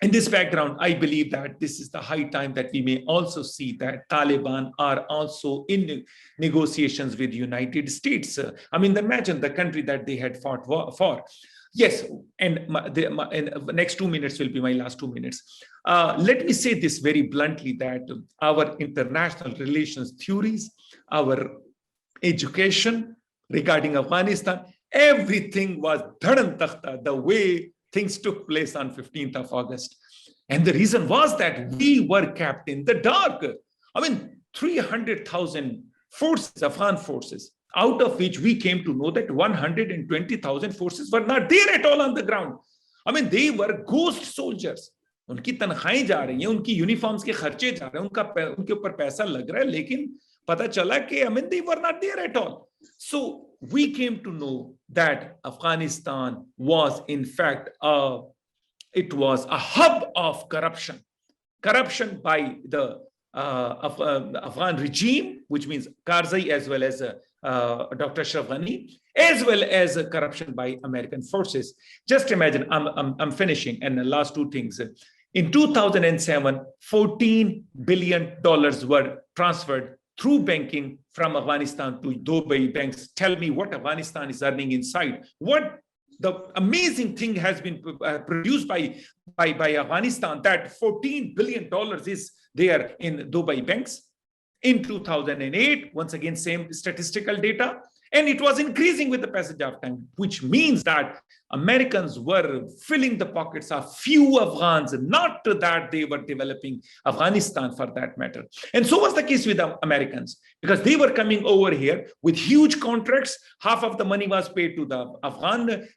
In this background, I believe that this is the high time that we may also see that Taliban are also in negotiations with the United States. I mean, imagine the country that they had fought for. Yes, and the next 2 minutes will be my last 2 minutes. Let me say this very bluntly, that our international relations theories, our education regarding Afghanistan, everything was dharan takhta, the way things took place on 15th of August. And the reason was that we were kept in the dark. I mean, 300,000 forces, Afghan forces, out of which we came to know that 120,000 forces were not there at all on the ground. I mean, they were ghost soldiers. उनकी तनख्वाहें जा रही हैं, उनकी uniforms के खर्चे जा रहे हैं, उनके ऊपर पैसा लग रहा है, लेकिन पता चला कि I mean they were not there at all. So we came to know that Afghanistan was in fact it was a hub of corruption by the Afghan regime, which means Karzai as well as Dr. Ashraf Ghani, as well as corruption by American forces. Just imagine, I'm finishing, and the last two things. In 2007, $14 billion were transferred through banking from Afghanistan to Dubai banks. Tell me what Afghanistan is earning inside. What the amazing thing has been produced by Afghanistan, that $14 billion is there in Dubai banks. In 2008, once again, same statistical data, and it was increasing with the passage of time, which means that Americans were filling the pockets of few Afghans, not that they were developing Afghanistan for that matter. And so was the case with the Americans, because they were coming over here with huge contracts. Half of the money was paid to the Afghan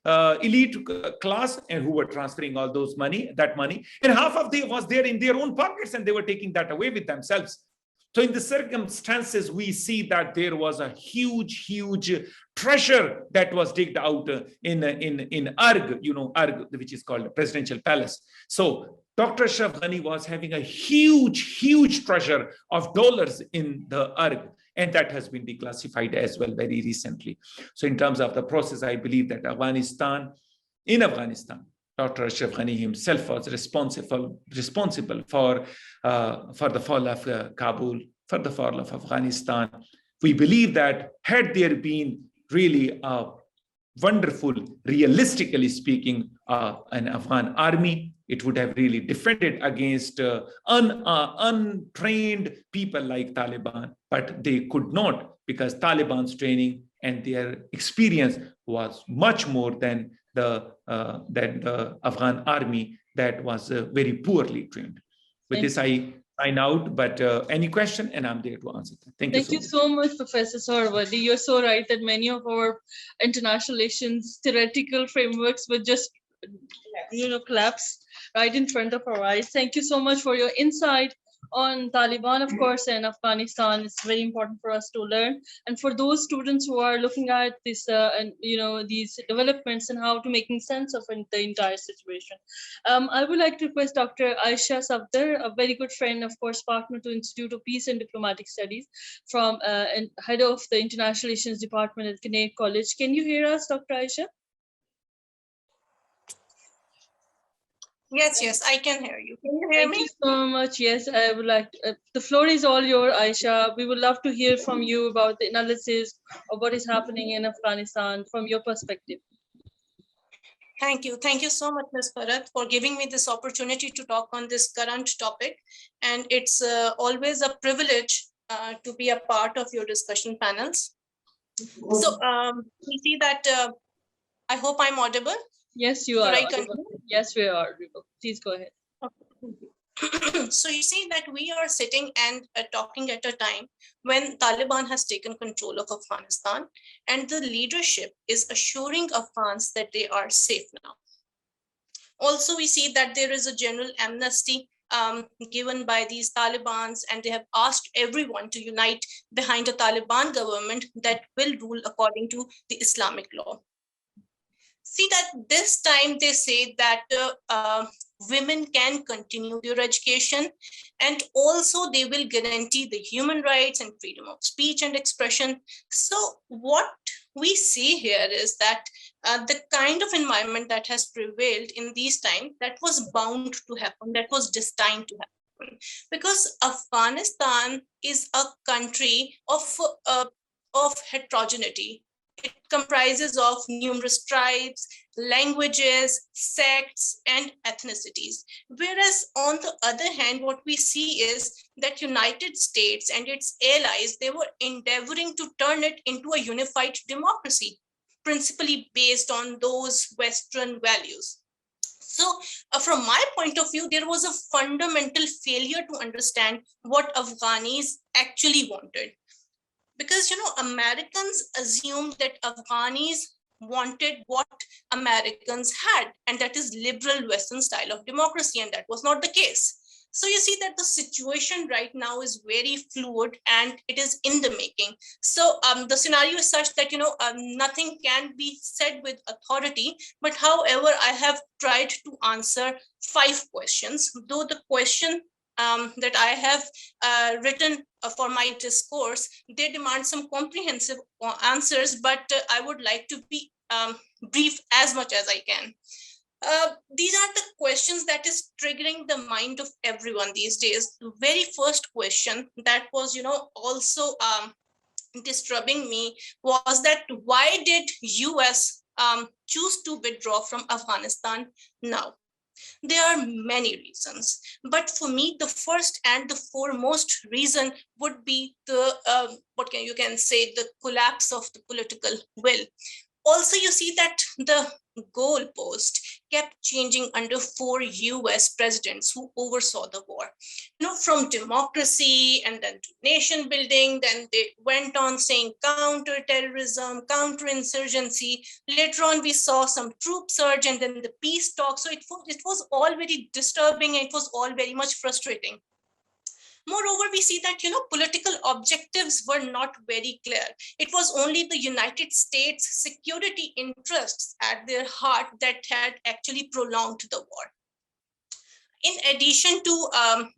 elite class, and who were transferring all that money, and half of it was there in their own pockets, and they were taking that away with themselves. So in the circumstances, we see that there was a huge treasure that was digged out in Arg, Arg, which is called the presidential palace. So Dr. Ashraf Ghani was having a huge treasure of dollars in the Arg, and that has been declassified as well very recently. So in terms of the process, I believe that in Afghanistan, Dr. Ashraf Ghani himself was responsible for the fall of Kabul, for the fall of Afghanistan. We believe that had there been really a wonderful, realistically speaking, an Afghan army, it would have really defended against untrained people like Taliban, but they could not, because Taliban's training and their experience was much more than the Afghan army that was very poorly trained. With this, I sign out, but any question, and I'm there to answer that. Thank you so much, Professor Sohrawardy. You're so right that many of our international relations theoretical frameworks were just collapse right in front of our eyes. Thank you so much for your insight on Taliban, of course, and Afghanistan. It's very important for us to learn. And for those students who are looking at this, these developments and how to making sense of the entire situation, I would like to request Dr. Aisha Safdar, a very good friend, of course, partner to Institute of Peace and Diplomatic Studies, from and head of the International Relations Department at Kinnaird College. Can you hear us, Dr. Aisha? Yes, I can hear you. Can you hear me? Thank you so much. Yes, I would like to, the floor is all yours, Aisha. We would love to hear from you about the analysis of what is happening in Afghanistan from your perspective. Thank you. Thank you so much, Ms. Bharat, for giving me this opportunity to talk on this current topic. And it's always a privilege to be a part of your discussion panels. So we see that, I hope I'm audible. Yes, you are. Yes, we are. Please go ahead. Okay. So you see that we are sitting and talking at a time when Taliban has taken control of Afghanistan, and the leadership is assuring Afghans that they are safe now. Also, we see that there is a general amnesty given by these Talibans, and they have asked everyone to unite behind a Taliban government that will rule according to the Islamic law. See that this time they say that women can continue their education, and also they will guarantee the human rights and freedom of speech and expression. So what we see here is that the kind of environment that has prevailed in these times, that was bound to happen, that was destined to happen, because Afghanistan is a country of heterogeneity. It comprises of numerous tribes, languages, sects, and ethnicities. Whereas on the other hand, what we see is that United States and its allies, they were endeavoring to turn it into a unified democracy, principally based on those Western values. So from my point of view, there was a fundamental failure to understand what Afghanis actually wanted. Because, Americans assumed that Afghanis wanted what Americans had, and that is liberal Western style of democracy, and that was not the case. So you see that the situation right now is very fluid and it is in the making. So the scenario is such that, nothing can be said with authority, but however, I have tried to answer 5 questions, though the question that I have written for my discourse, they demand some comprehensive answers, but I would like to be brief as much as I can. These are the questions that is triggering the mind of everyone these days. The very first question that was, also disturbing me was that why did US choose to withdraw from Afghanistan now? There are many reasons, but for me, the first and the foremost reason would be the you can say the collapse of the political will. Also, you see that the goalpost kept changing under 4 US presidents who oversaw the war. From democracy and then to nation building, then they went on saying counter-terrorism, counter-insurgency. Later on, we saw some troop surge and then the peace talk. So it was all very disturbing and it was all very much frustrating. Moreover, we see that, political objectives were not very clear. It was only the United States security interests at their heart that had actually prolonged the war. In addition to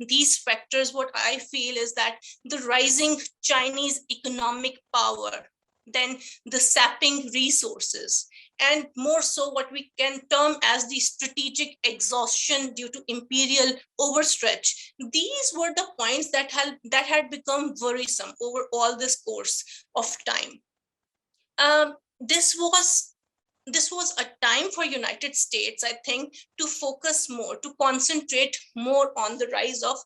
these factors, what I feel is that the rising Chinese economic power, then the sapping resources, and more so what we can term as the strategic exhaustion due to imperial overstretch. These were the points that had become worrisome over all this course of time. This was a time for United States, I think, to focus more, to concentrate more on the rise of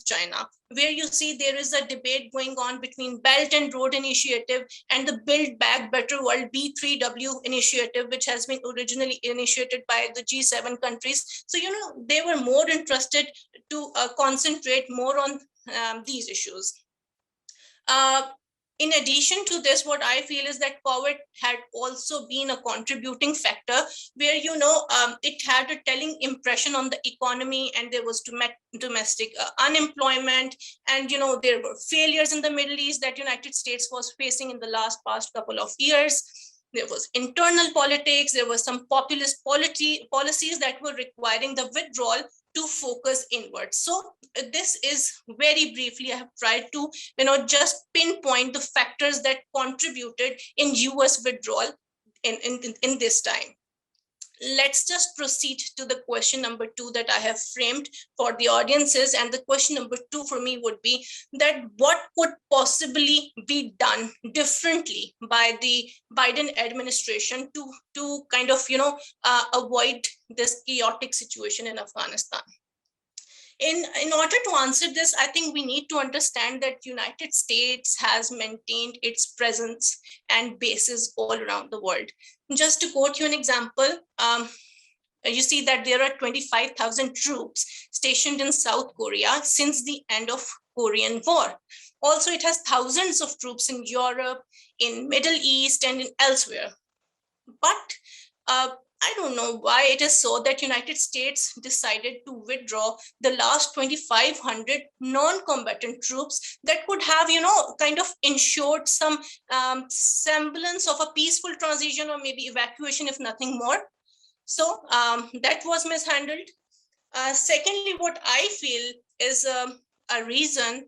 China, where you see there is a debate going on between Belt and Road Initiative and the Build Back Better World B3W initiative, which has been originally initiated by the G7 countries. So, they were more interested to concentrate more on these issues. In addition to this, what I feel is that COVID had also been a contributing factor where, it had a telling impression on the economy, and there was domestic unemployment, and, there were failures in the Middle East that United States was facing in the past couple of years. There was internal politics, there were some populist policies that were requiring the withdrawal to focus inward. So this is very briefly, I have tried to, just pinpoint the factors that contributed in US withdrawal in this time. Let's just proceed to the question number 2 that I have framed for the audiences. And the question number 2 for me would be that what could possibly be done differently by the Biden administration to kind of, avoid this chaotic situation in Afghanistan? In order to answer this, I think we need to understand that United States has maintained its presence and bases all around the world. Just to quote you an example, you see that there are 25,000 troops stationed in South Korea since the end of Korean War. Also, it has thousands of troops in Europe, in Middle East, and in elsewhere. But I don't know why it is so that United States decided to withdraw the last 2,500 non-combatant troops that could have, kind of ensured some semblance of a peaceful transition or maybe evacuation, if nothing more. So that was mishandled. Secondly, what I feel is a reason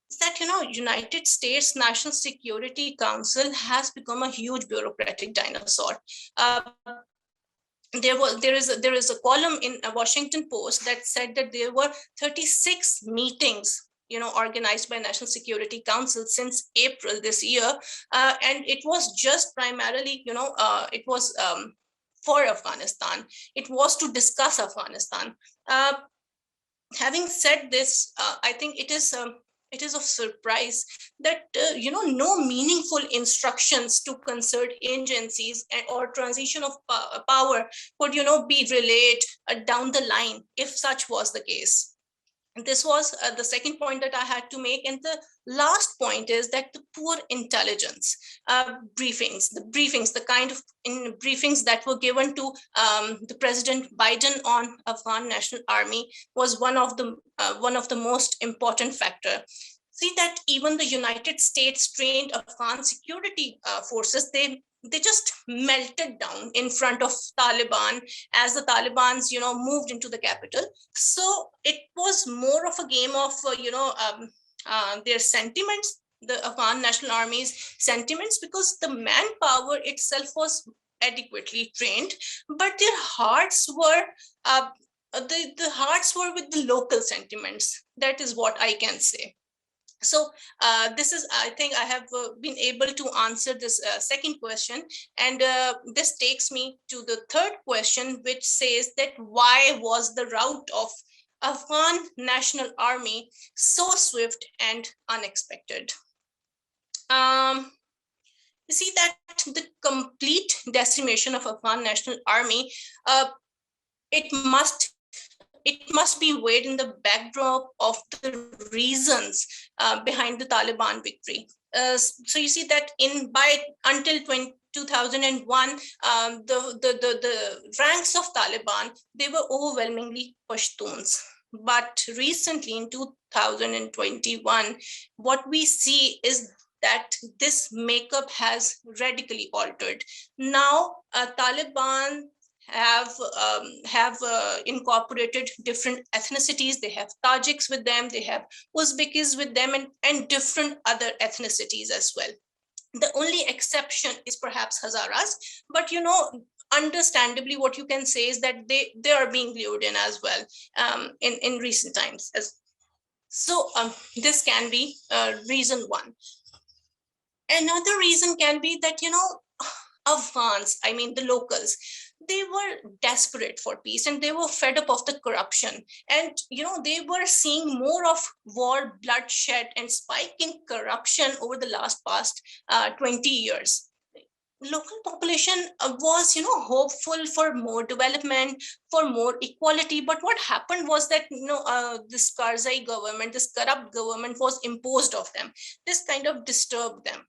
is that, United States National Security Council has become a huge bureaucratic dinosaur. There is a column in a Washington Post that said that there were 36 meetings, organized by National Security Council since April this year, and it was just primarily, it was for Afghanistan. It was to discuss Afghanistan. Having said this, I think it is of surprise that no meaningful instructions to concerned agencies or transition of power could be relayed down the line if such was the case. And this was the second point that I had to make. And the last point is that the poor intelligence briefings, the kind of briefings that were given to the President Biden on Afghan National Army was one of the most important factor. See that even the United States trained Afghan security forces, they just melted down in front of Taliban as the Talibans, moved into the capital. So it was more of a game of, their sentiments, the Afghan National Army's sentiments, because the manpower itself was adequately trained, but their hearts were, the hearts were with the local sentiments. That is what I can say. So this is, I think I have been able to answer this second question. And this takes me to the third question, which says that why was the rout of Afghan National Army so swift and unexpected? You see that the complete decimation of Afghan National Army, it must be weighed in the backdrop of the reasons behind the Taliban victory. So you see that until 2001, the ranks of Taliban, they were overwhelmingly Pashtuns. But recently in 2021, what we see is that this makeup has radically altered. Now, Taliban have incorporated different ethnicities. They have Tajiks with them, they have Uzbekis with them, and different other ethnicities as well. The only exception is perhaps Hazaras, but understandably, what you can say is that they are being lured in as well in recent times. So this can be reason one. Another reason can be that Afghans, I mean the locals, they were desperate for peace and they were fed up of the corruption. And, they were seeing more of war, bloodshed, and spike in corruption over the past 20 years. Local population was, hopeful for more development, for more equality. But what happened was that, this Karzai government, this corrupt government was imposed of them. This kind of disturbed them.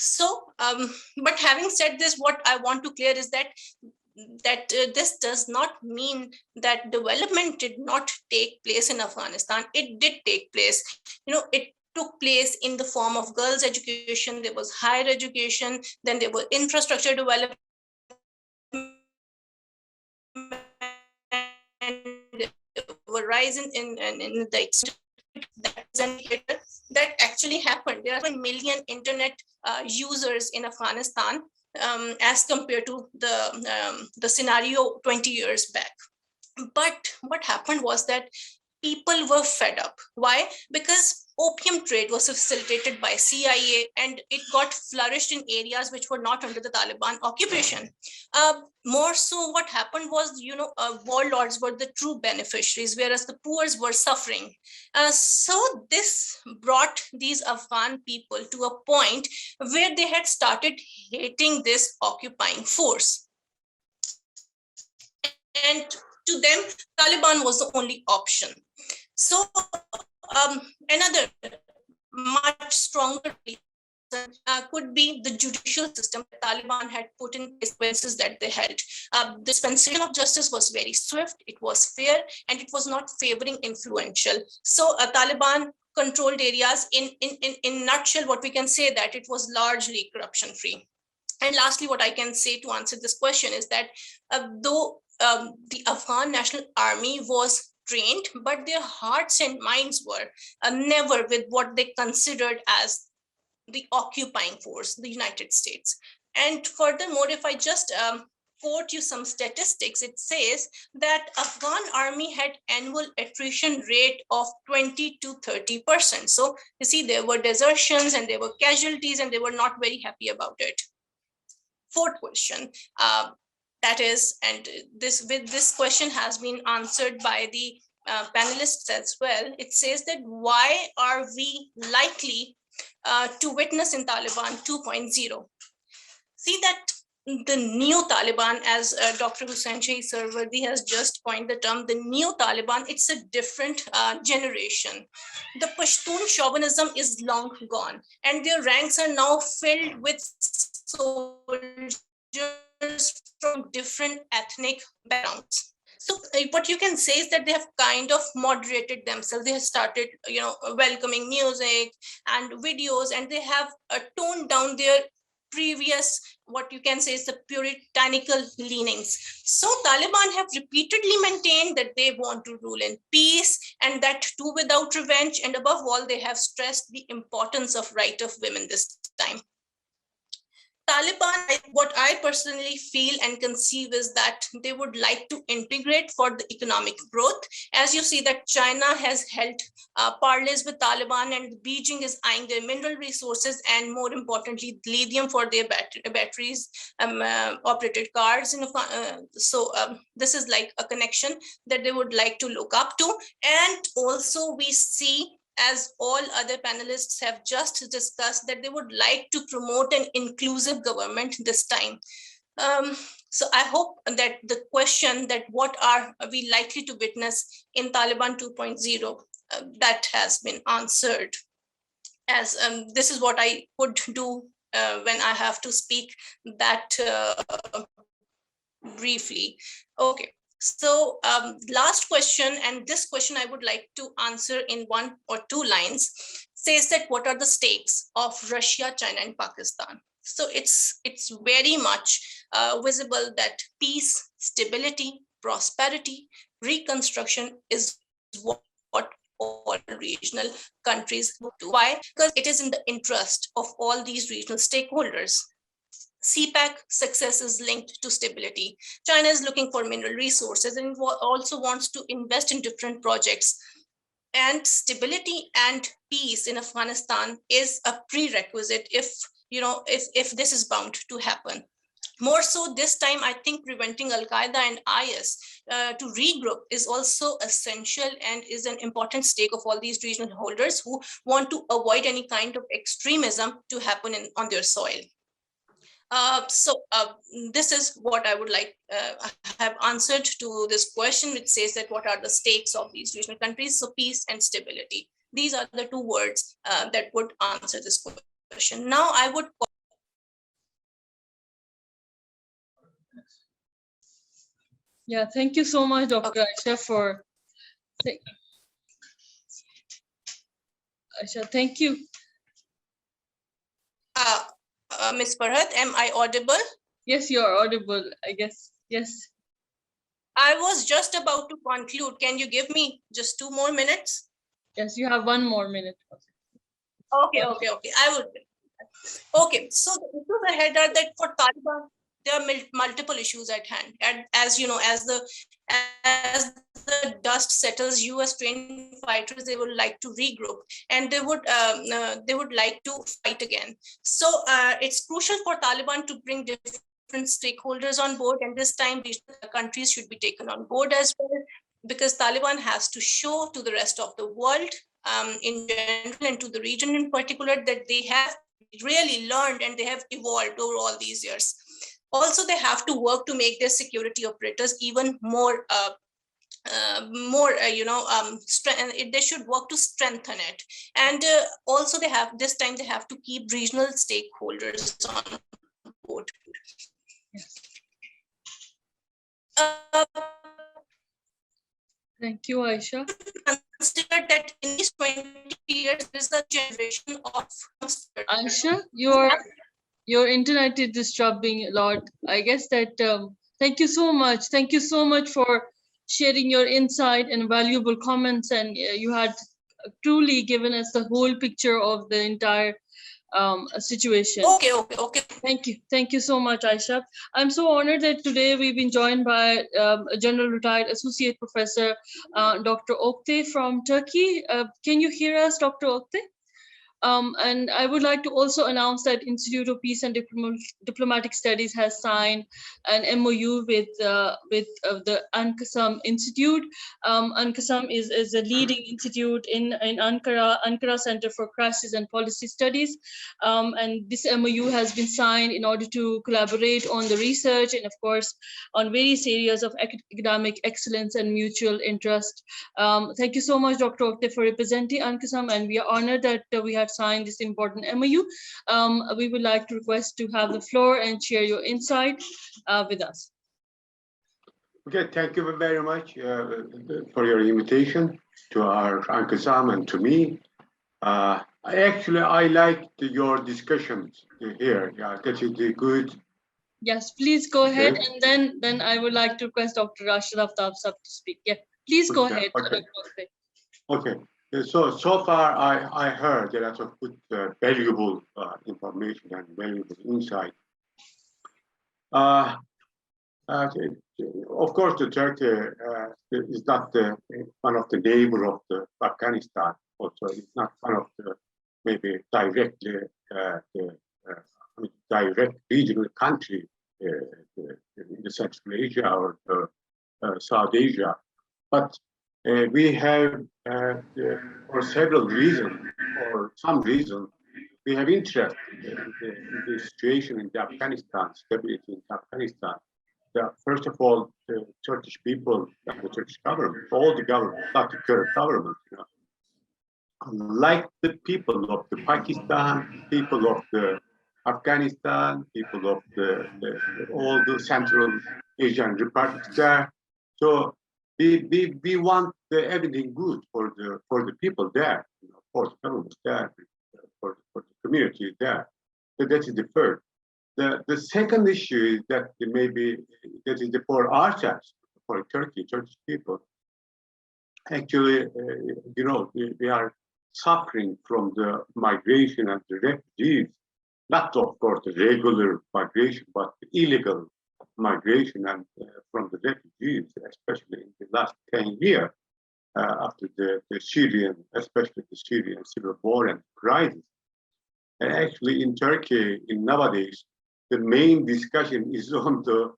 So, but having said this, what I want to clear is that this does not mean that development did not take place in Afghanistan. It did take place. It took place in the form of girls' education. There was higher education. Then there were infrastructure development. Were rising in the that actually happened. There are 1 million internet users in Afghanistan as compared to the scenario 20 years back. But what happened was that people were fed up. Why? Because opium trade was facilitated by CIA and it got flourished in areas which were not under the Taliban occupation. More so, what happened was, warlords were the true beneficiaries, whereas the poor were suffering. So this brought these Afghan people to a point where they had started hating this occupying force. And to them, Taliban was the only option. So another much stronger reason could be the judicial system that Taliban had put in place that they held. The dispensation of justice was very swift, it was fair, and it was not favoring influential. So Taliban controlled areas. In nutshell, what we can say that it was largely corruption free. And lastly, what I can say to answer this question is that though the Afghan National Army was trained, but their hearts and minds were never with what they considered as the occupying force, the United States. And furthermore, if I just quote you some statistics, it says that Afghan army had annual attrition rate of 20 to 30%. So you see, there were desertions and there were casualties and they were not very happy about it. Fourth question, that is, and this question has been answered by the panelists as well. It says that why are we likely to witness in Taliban 2.0? See that the new Taliban, as Dr. Hussain Shahi Sarwardi has just coined the term, the new Taliban, it's a different generation. The Pashtun chauvinism is long gone, and their ranks are now filled with soldiers from different ethnic backgrounds. So what you can say is that they have kind of moderated themselves. They have started, welcoming music and videos, and they have toned down their previous, what you can say is the puritanical leanings. So Taliban have repeatedly maintained that they want to rule in peace, and that too without revenge. And above all, they have stressed the importance of right of women this time. Taliban, what I personally feel and conceive is that they would like to integrate for the economic growth. As you see that China has held parleys with Taliban, and Beijing is eyeing their mineral resources and, more importantly, lithium for their batteries, operated cars. This is like a connection that they would like to look up to. And also we see, as all other panelists have just discussed, that they would like to promote an inclusive government this time. So I hope that the question that what are we likely to witness in Taliban 2.0, that has been answered, as this is what I would do when I have to speak that briefly. Okay. So last question, and this question I would like to answer in 1 or 2 lines, says that what are the stakes of Russia, China, and Pakistan? So it's very much visible that peace, stability, prosperity, reconstruction is what all regional countries do. Why? Because it is in the interest of all these regional stakeholders. CPEC success is linked to stability. China is looking for mineral resources and also wants to invest in different projects. And stability and peace in Afghanistan is a prerequisite if this is bound to happen. More so this time, I think preventing Al-Qaeda and IS to regroup is also essential and is an important stake of all these regional holders who want to avoid any kind of extremism to happen on their soil. This is what I would like have answered to this question, which says that what are the stakes of these regional countries? So peace and stability. These are the 2 words that would answer this question. Now I would. Yeah, thank you so much, Dr. Aisha, for. Aisha, thank you. Ms. Farhat, am I audible? Yes, you are audible, I guess. Yes. I was just about to conclude. Can you give me just 2 more minutes? Yes, you have 1 more minute. Okay. I will. Okay, so the issues ahead are that for Taliban, there are multiple issues at hand. And as you know, as the dust settles, US trained fighters, they would like to regroup, and they would like to fight again. So it's crucial for Taliban to bring different stakeholders on board, and this time these countries should be taken on board as well, because Taliban has to show to the rest of the world in general and to the region in particular that they have really learned and they have evolved over all these years. Also, they have to work to make their security operators even more they should work to strengthen it. And also they have to keep regional stakeholders on board. Thank you, Aisha. Consider that in these 20 years, there is a generation of. Aisha, your internet is disturbing a lot. I guess that thank you so much. Thank you so much for sharing your insight and valuable comments. And you had truly given us the whole picture of the entire situation. Okay. Thank you so much, Aisha. I'm so honored that today we've been joined by a General Retired Associate Professor, Dr. Oktay from Turkey. Can you hear us, Dr. Oktay? And I would like to also announce that Institute of Peace and Diplomatic Studies has signed an MOU with the Ankasam Institute. Ankasam is a leading institute in Ankara Center for Crisis and Policy Studies. And this MOU has been signed in order to collaborate on the research and, of course, on various areas of academic excellence and mutual interest. Thank you so much, Dr. Okte, for representing Ankasam, and we are honored that we have signed this important MOU. We would like to request to have the floor and share your insight with us. Okay, thank you very much for your invitation to our Ankasam and to me. I liked your discussions here. Yeah, that is good. Yes, please go ahead, Okay. and then I would like to request Dr. Ashraf Tabsab to speak. Yeah, please go ahead, Okay. Dr. Okte. Okay. So far, I heard a lot of good, valuable information and valuable insight. Of course, the Turkey is not one of the neighbor of the Afghanistan. Also, it's not one of the maybe directly direct regional country in the Central Asia or South Asia, but we have, for several reasons, or some reason, we have interest in the situation in Afghanistan, stability in Afghanistan. First of all, the Turkish people and the Turkish government, all the government, not the current government, like the people of the Pakistan, people of the Afghanistan, people of all the Central Asian republics there. So we want everything good for the people there, for the government there, for the community there. So that is the first. The second issue is that maybe that is for ourselves, for Turkish people. Actually, we are suffering from the migration and the refugees, not of course the regular migration, but the illegal migration and from the refugees, especially in the last 10 years after the Syrian, especially the Syrian civil war and crisis. And actually in Turkey, in nowadays, the main discussion is on the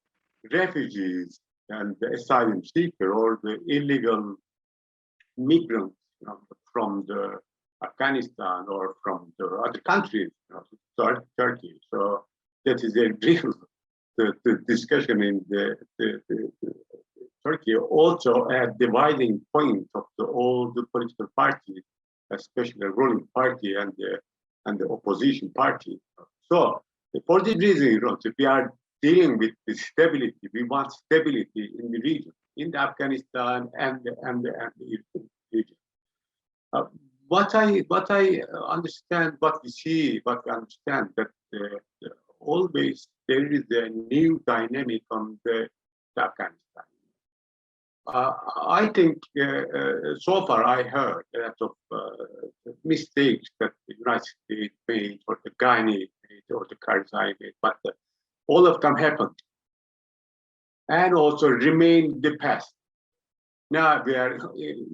refugees and the asylum seeker or the illegal migrants from the Afghanistan or from the other countries, Turkey. So that is a real the discussion in the Turkey, also a dividing point of all the political parties, especially the ruling party and the opposition party. So for this reason, we are dealing with the stability. We want stability in the region, in Afghanistan and the region. What I understand, what we see, what we understand, that always there is a new dynamic on the Afghanistan. I think so far I heard a lot of mistakes that the United States made, or the Ghani made, or the Karzai made, but all of them happened and also remain the past. Now we are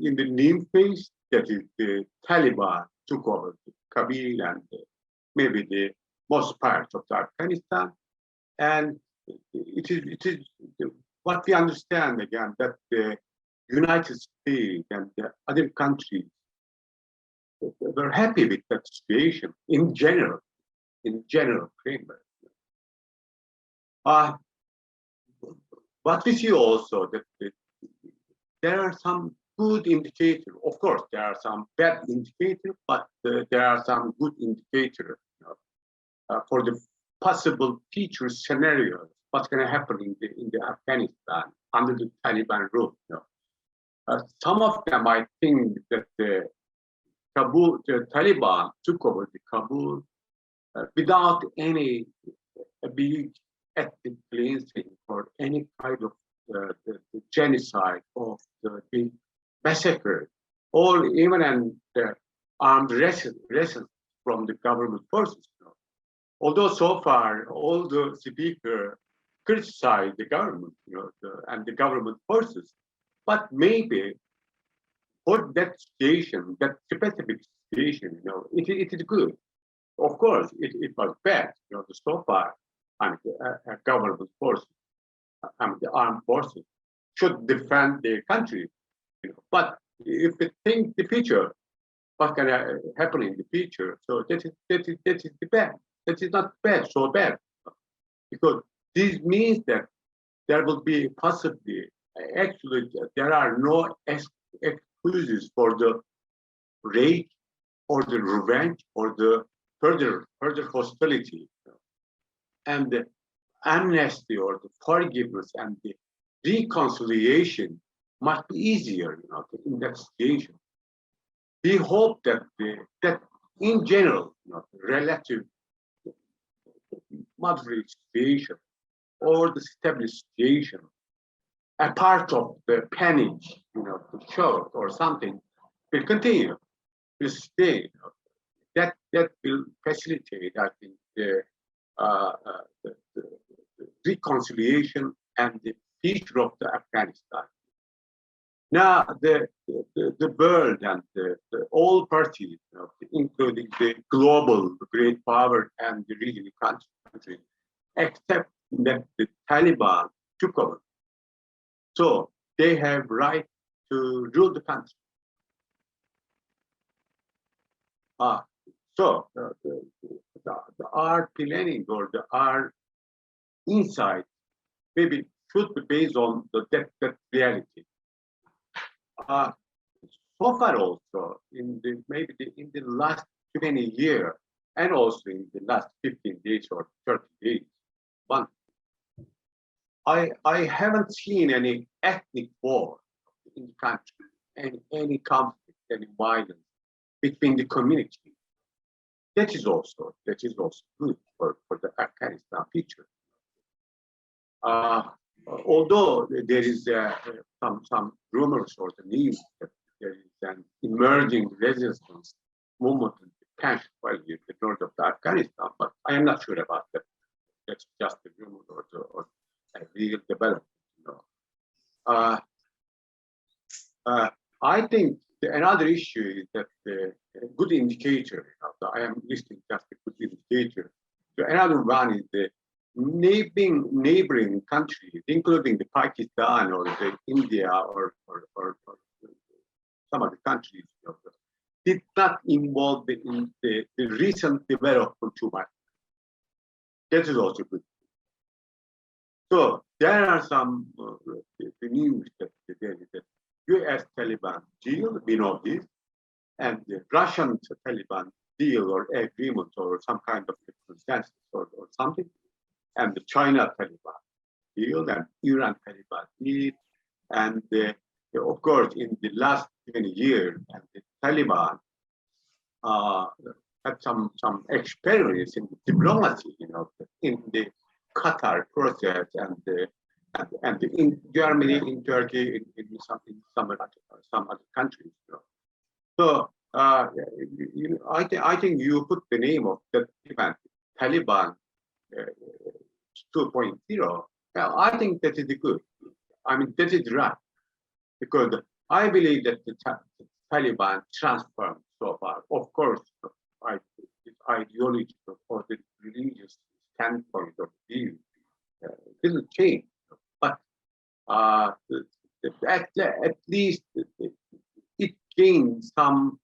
in the new phase, that is the Taliban took over Kabul and maybe the most part of Afghanistan. And it is what we understand again, that the United States and the other countries were happy with that situation in general framework. But we see also that there are some good indicators. Of course, there are some bad indicators, but there are some good indicators for the possible future scenarios. What's going to happen in the Afghanistan under the Taliban rule? Some of them, I think, that the Taliban took over the Kabul without any big ethnic cleansing or any kind of the genocide of the massacre, or even the armed resistance from the government forces. Although so far all the speakers criticize the government, and the government forces, but maybe for that situation, that specific situation, it is good. Of course, it was bad, so far, and government forces, the armed forces should defend their country, But if we think the future, what can happen in the future? So that is the bad. That is not bad, so bad, because this means that there will be possibly, actually, there are no excuses for the rage or the revenge or the further hostility, and the amnesty or the forgiveness and the reconciliation must be easier, in that situation. We hope that that in general, relative moderate situation or the established situation, a part of the panic, the shock or something will continue, will stay. That will facilitate, I think, the reconciliation and the future of the Afghanistan. Now, the world and all parties, including the global great power and the regional countries, accept that the Taliban took over. So they have right to rule the country. So our planning or our insight maybe should be based on that reality. So far also in the last 20 years and also in the last 15 days or 30 days, I haven't seen any ethnic war in the country, any conflict, any violence between the community. That is also good for the Afghanistan future. Although there is some rumors or the news that there is an emerging resistance movement in Kashmir, the north of Afghanistan, but I am not sure about that. That's just a rumor or a real development. I think another issue is that a good indicator. I am listing just a good indicator. So another one is the neighboring countries, including the Pakistan or the India or some other countries, did not involve in the recent development too much. That is also good. So there are some the news that the U.S. Taliban deal, we know this, and the Russian Taliban deal or agreement or some kind of consensus or something, and the China Taliban deal and Iran Taliban deal, and of course in the last 20 years, and the Taliban had some experience in diplomacy, in the Qatar process and in Germany, in Turkey, in some other countries. So I think you put the name of the event, Taliban 2.0. I think that is good. I mean, that is right, because I believe that the Taliban transformed so far. Of course, its ideological or the religious standpoint of view didn't change, but at least it gained some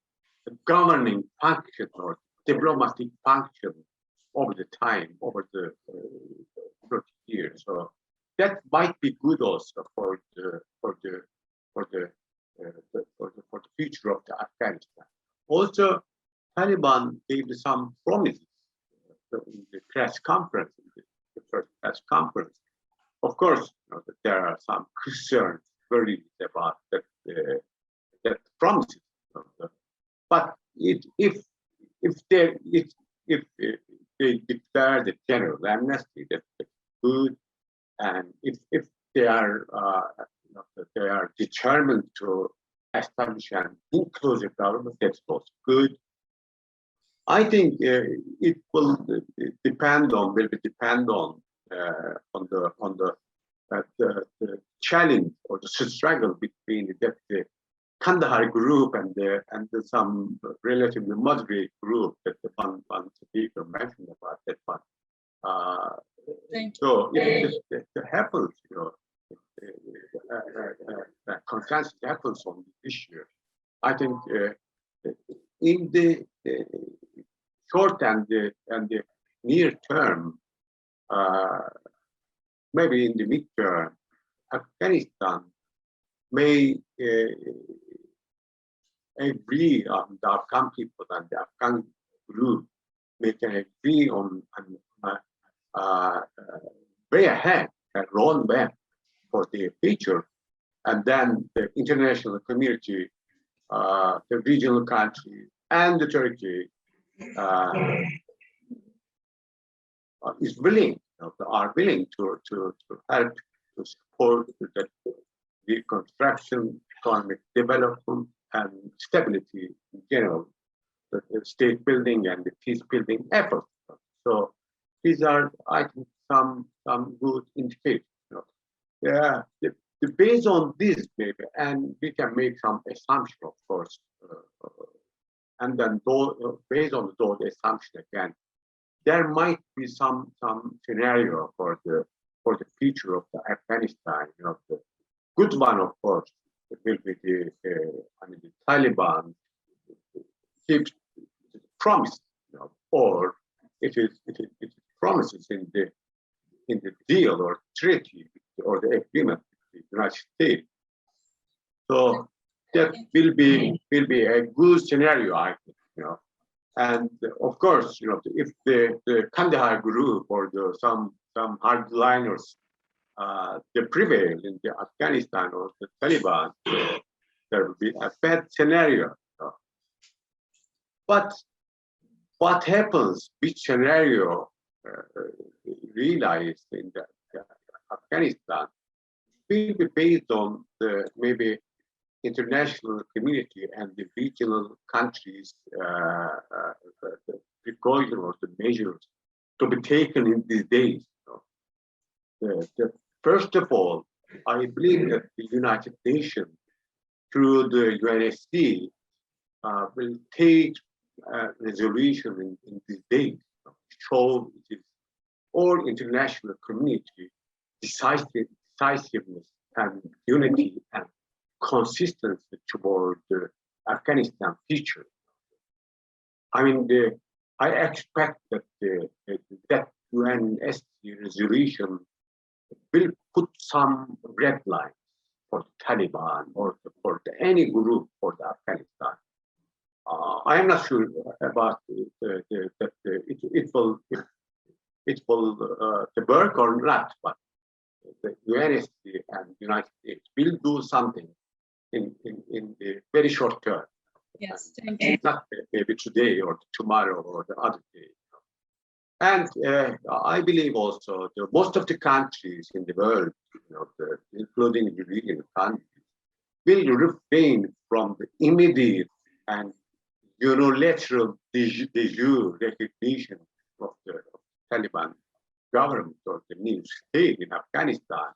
governing function or diplomatic function over the time, over the 30 years. So that might be good also for the future of the Afghanistan. Also, Taliban gave some promises in the press conference, in the first press conference. Of course, that there are some concerns, worries about that promises. But if they declare the general amnesty, that's good, and if they are determined to establish an inclusive government, that's also good. I think it will depend on the challenge or the struggle between the Kandahar group and some relatively moderate group that the one speaker mentioned about that one. Thank So if it happens, consensus happens on this issue, I think in the short and the near term, maybe in the midterm, Afghanistan may agree on the Afghan people and the Afghan group may can agree on way ahead, a roadmap for the future, and then the international community, the regional countries, and the Turkey is willing, are willing to help to support the reconstruction, economic development, and stability in general, the state building and the peace building efforts. So these are, I think, some good indicators. Yeah, based on this, maybe, and we can make some assumption, of course, and then based on those assumptions again, there might be some scenario for the future of the Afghanistan. The good one, of course, it will be the Taliban keeps promise, or it is promises in the deal or treaty or the agreement with the United States. So that will be a good scenario, I think. And of course, if the Kandahar group or some hardliners they prevail in the Afghanistan or the Taliban, there will be a bad scenario. But what happens, which scenario realized in the Afghanistan will be based on the maybe international community and the regional countries, the precaution or the measures to be taken in these days. First of all, I believe that the United Nations, through the UNSC, will take resolution in these days, show it is all international community decisiveness and unity and consistency toward the Afghanistan future. I mean, I expect that that UNSC resolution will put some red lines for the Taliban or for any group for the Afghanistan. I am not sure about that it will work or not, but the UNSC and United States will do something in the very short term. Yes, thank you. Not maybe today or tomorrow or the other day. And I believe also most of the countries in the world, including the European countries, will refrain from the immediate and unilateral de jure recognition of the Taliban government or the new state in Afghanistan,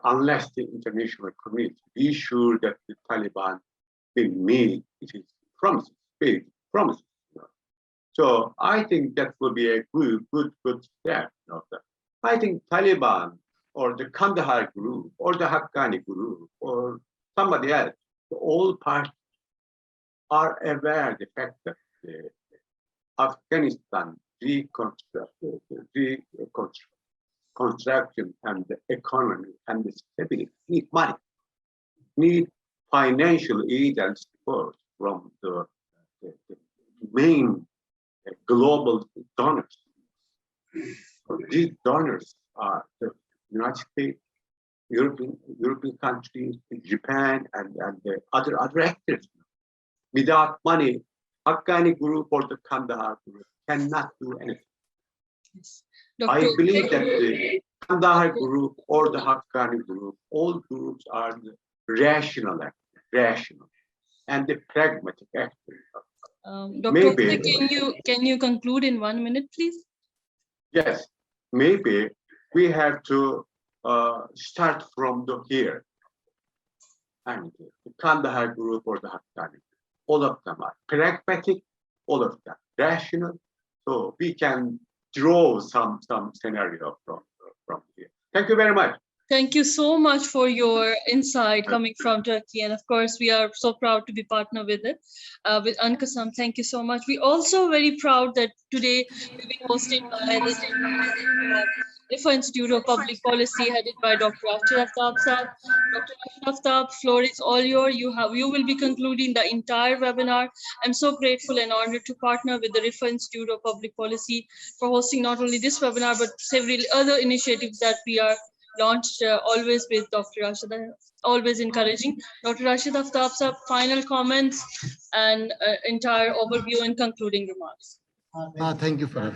unless the international community be sure that the Taliban will meet its promises, big promises. So I think that will be a good step. I think Taliban or the Kandahar group or the Haqqani group or somebody else, all parties are aware of the fact that Afghanistan reconstruction and the economy and the stability need money, need financial aid and support from the main global donors. These donors are the United States, European countries, Japan, and the other actors. Without money, Haqqani group or the Kandahar group cannot do anything. Yes. I Dr. believe that the Kandahar group or the Haqqani group, all groups are the rational, and the pragmatic actors. Dr. Maybe- can you conclude in 1 minute, please? Yes, maybe we have to start from here. and the Kandahar group or the Haqqani. All of them are pragmatic, all of them rational. So we can draw some scenario from here. Thank you very much. Thank you so much for your insight coming from Turkey. And of course, we are so proud to be partner with it, with Ankasam. Thank you so much. We're also very proud that today we've been hosted by the IFA Institute of Public Policy, headed by Dr. Rashid Aftab Saab. Dr. Rashid Aftab, floor is all yours. You will be concluding the entire webinar. I'm so grateful and honored to partner with the IFA Institute of Public Policy for hosting not only this webinar, but several other initiatives that we are launched always with Dr. Rashida, always encouraging. Dr. Rashid Aftab Saab, final comments and entire overview and concluding remarks. Thank you, Farah.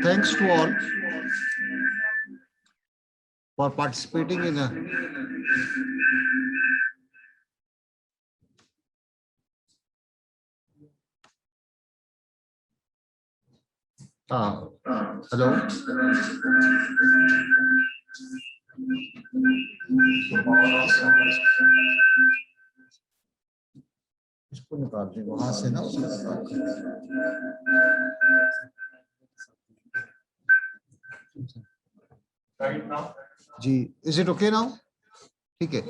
Thanks to all for participating in a hello. इसको निकाल दें वहां से ना जी is it okay now ठीक है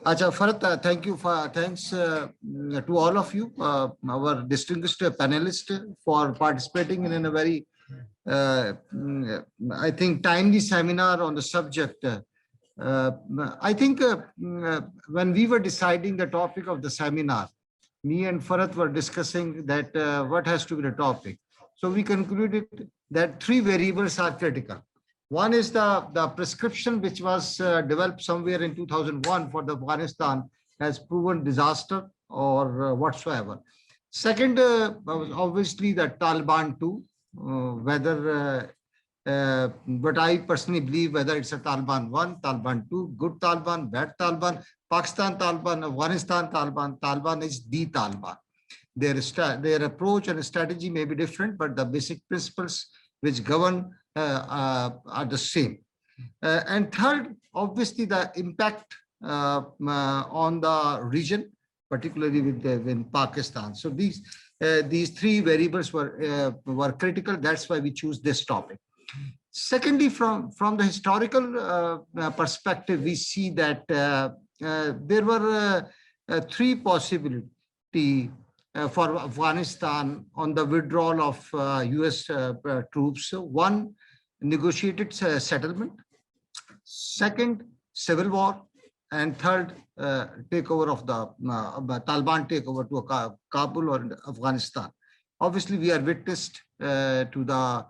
अच्छा फरत thanks to all of you our distinguished panelists for participating in a very I think timely seminar on the subject. I think when we were deciding the topic of the seminar, me and Farat were discussing that what has to be the topic. So we concluded that three variables are critical. One is the prescription which was developed somewhere in 2001 for the Afghanistan has proven disaster or whatsoever. Second, obviously the Taliban too, whether but I personally believe whether it's a Taliban 1, Taliban 2, good Taliban, bad Taliban, Pakistan Taliban, Afghanistan Taliban, Taliban is the Taliban. Their approach and strategy may be different, but the basic principles which govern are the same. And third, obviously the impact on the region, particularly with Pakistan. So these three variables were critical. That's why we choose this topic. Secondly, from the historical perspective, we see that there were three possibilities for Afghanistan on the withdrawal of US troops. One, negotiated settlement. Second, civil war. And third, takeover of the Taliban takeover to Kabul or Afghanistan. Obviously, we are witnessed to the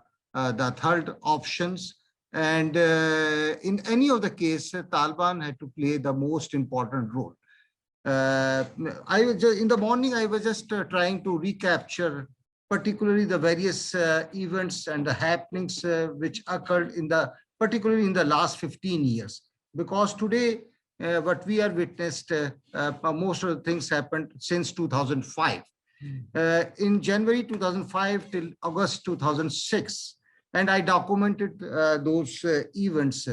third options. And in any of the case, Taliban had to play the most important role. I was just, in the morning, I was just trying to recapture particularly the various events and the happenings which occurred particularly in the last 15 years. Because today, what we are witnessed, most of the things happened since 2005. In January 2005 till August 2006, and I documented those events.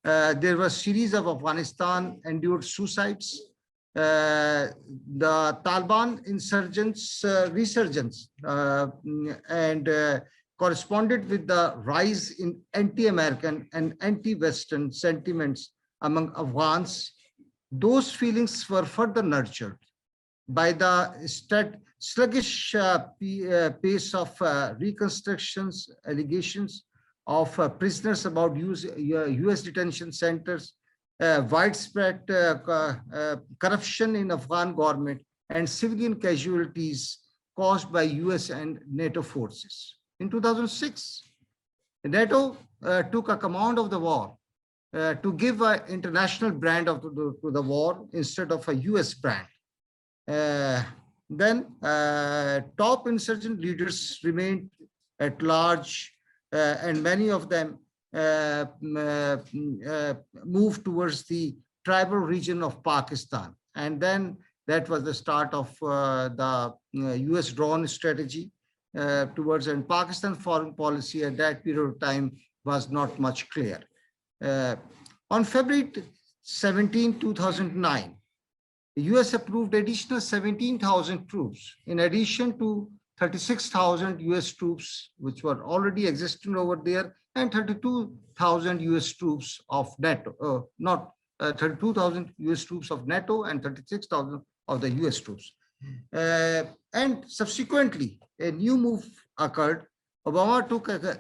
There was a series of Afghanistan endured suicides. The Taliban insurgents resurgence and corresponded with the rise in anti-American and anti-Western sentiments among Afghans. Those feelings were further nurtured by the sluggish pace of reconstructions, allegations of prisoners about US detention centers, widespread corruption in Afghan government, and civilian casualties caused by US and NATO forces. In 2006, NATO took a command of the war to give an international brand to the war instead of a US brand. Then top insurgent leaders remained at large, and many of them moved towards the tribal region of Pakistan. And then that was the start of the US drone strategy towards, and Pakistan foreign policy at that period of time was not much clear. On February 17, 2009, the US approved additional 17,000 troops, in addition to 36,000 US troops, which were already existing over there, and 32,000 US troops of NATO, 32,000 US troops of NATO and 36,000 of the US troops. And subsequently, a new move occurred. Obama took a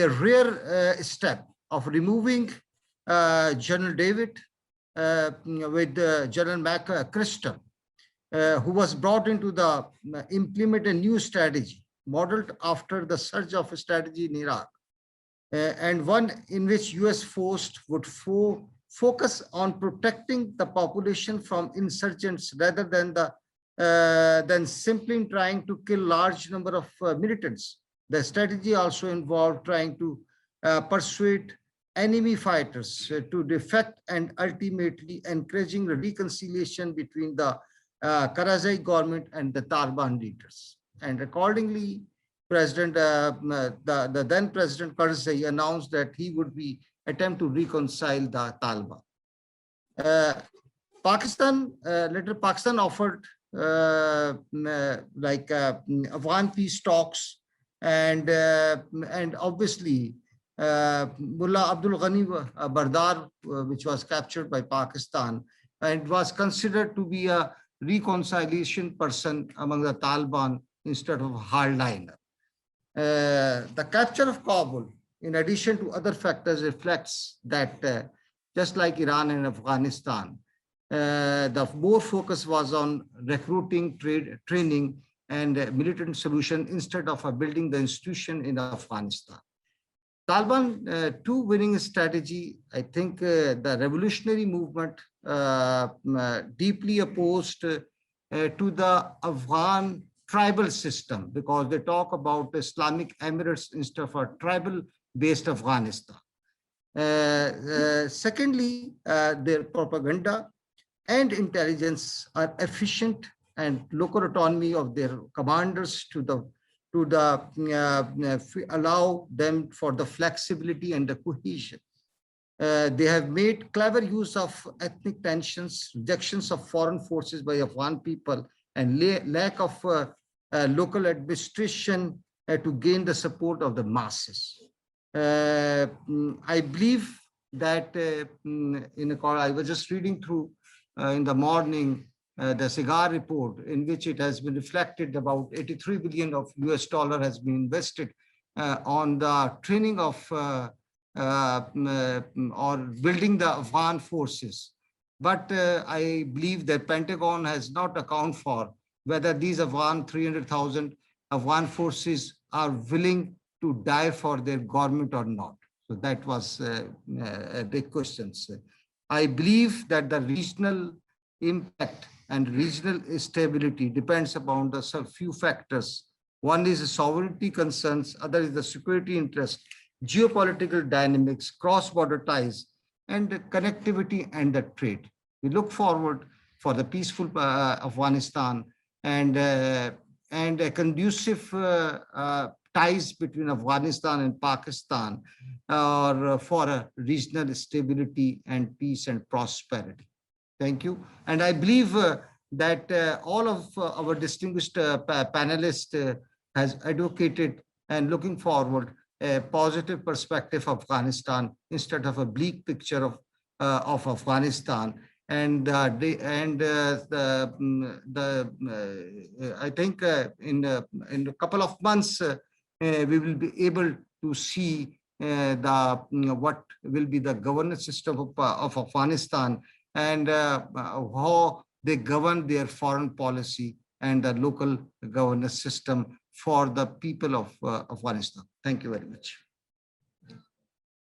rare step of removing General David with General McChrystal, who was brought into the implement a new strategy modeled after the surge of strategy in Iraq, and one in which US force would focus on protecting the population from insurgents rather than simply trying to kill large number of militants. The strategy also involved trying to persuade enemy fighters to defect and ultimately encouraging the reconciliation between the Karzai government and the Taliban leaders. And accordingly, the then President Karzai announced that he would be attempt to reconcile the Taliban. Later Pakistan offered Afghan peace talks, and obviously Mullah Abdul Ghani Bardar, which was captured by Pakistan, and was considered to be a reconciliation person among the Taliban instead of a hardliner. The capture of Kabul, in addition to other factors, reflects that just like Iran and Afghanistan, the more focus was on recruiting, training, and militant solution instead of building the institution in Afghanistan. Taliban, two winning strategy. I think the revolutionary movement deeply opposed to the Afghan tribal system, because they talk about Islamic Emirates instead of a tribal-based Afghanistan. Secondly, their propaganda and intelligence are efficient, and local autonomy of their commanders allow them for the flexibility and the cohesion. They have made clever use of ethnic tensions, rejections of foreign forces by Afghan people, and lack of local administration to gain the support of the masses. I believe that I was just reading through in the morning the SIGAR report, in which it has been reflected about 83 billion of US dollar has been invested on the training of or building the Afghan forces. But I believe that Pentagon has not accounted for whether these 300,000 Afghan forces are willing to die for their government or not. So that was a big question. I believe that the regional impact and regional stability depends upon the few factors. One is the sovereignty concerns, other is the security interest, geopolitical dynamics, cross-border ties, and the connectivity and the trade. We look forward for the peaceful Afghanistan and a conducive ties between Afghanistan and Pakistan for a regional stability and peace and prosperity. Thank you. And I believe that all of our distinguished panelists has advocated and looking forward a positive perspective of Afghanistan instead of a bleak picture of Afghanistan. And I think in a couple of months we will be able to see what will be the governance system of Afghanistan, and how they govern their foreign policy and the local governance system for the people of Afghanistan. Thank you very much.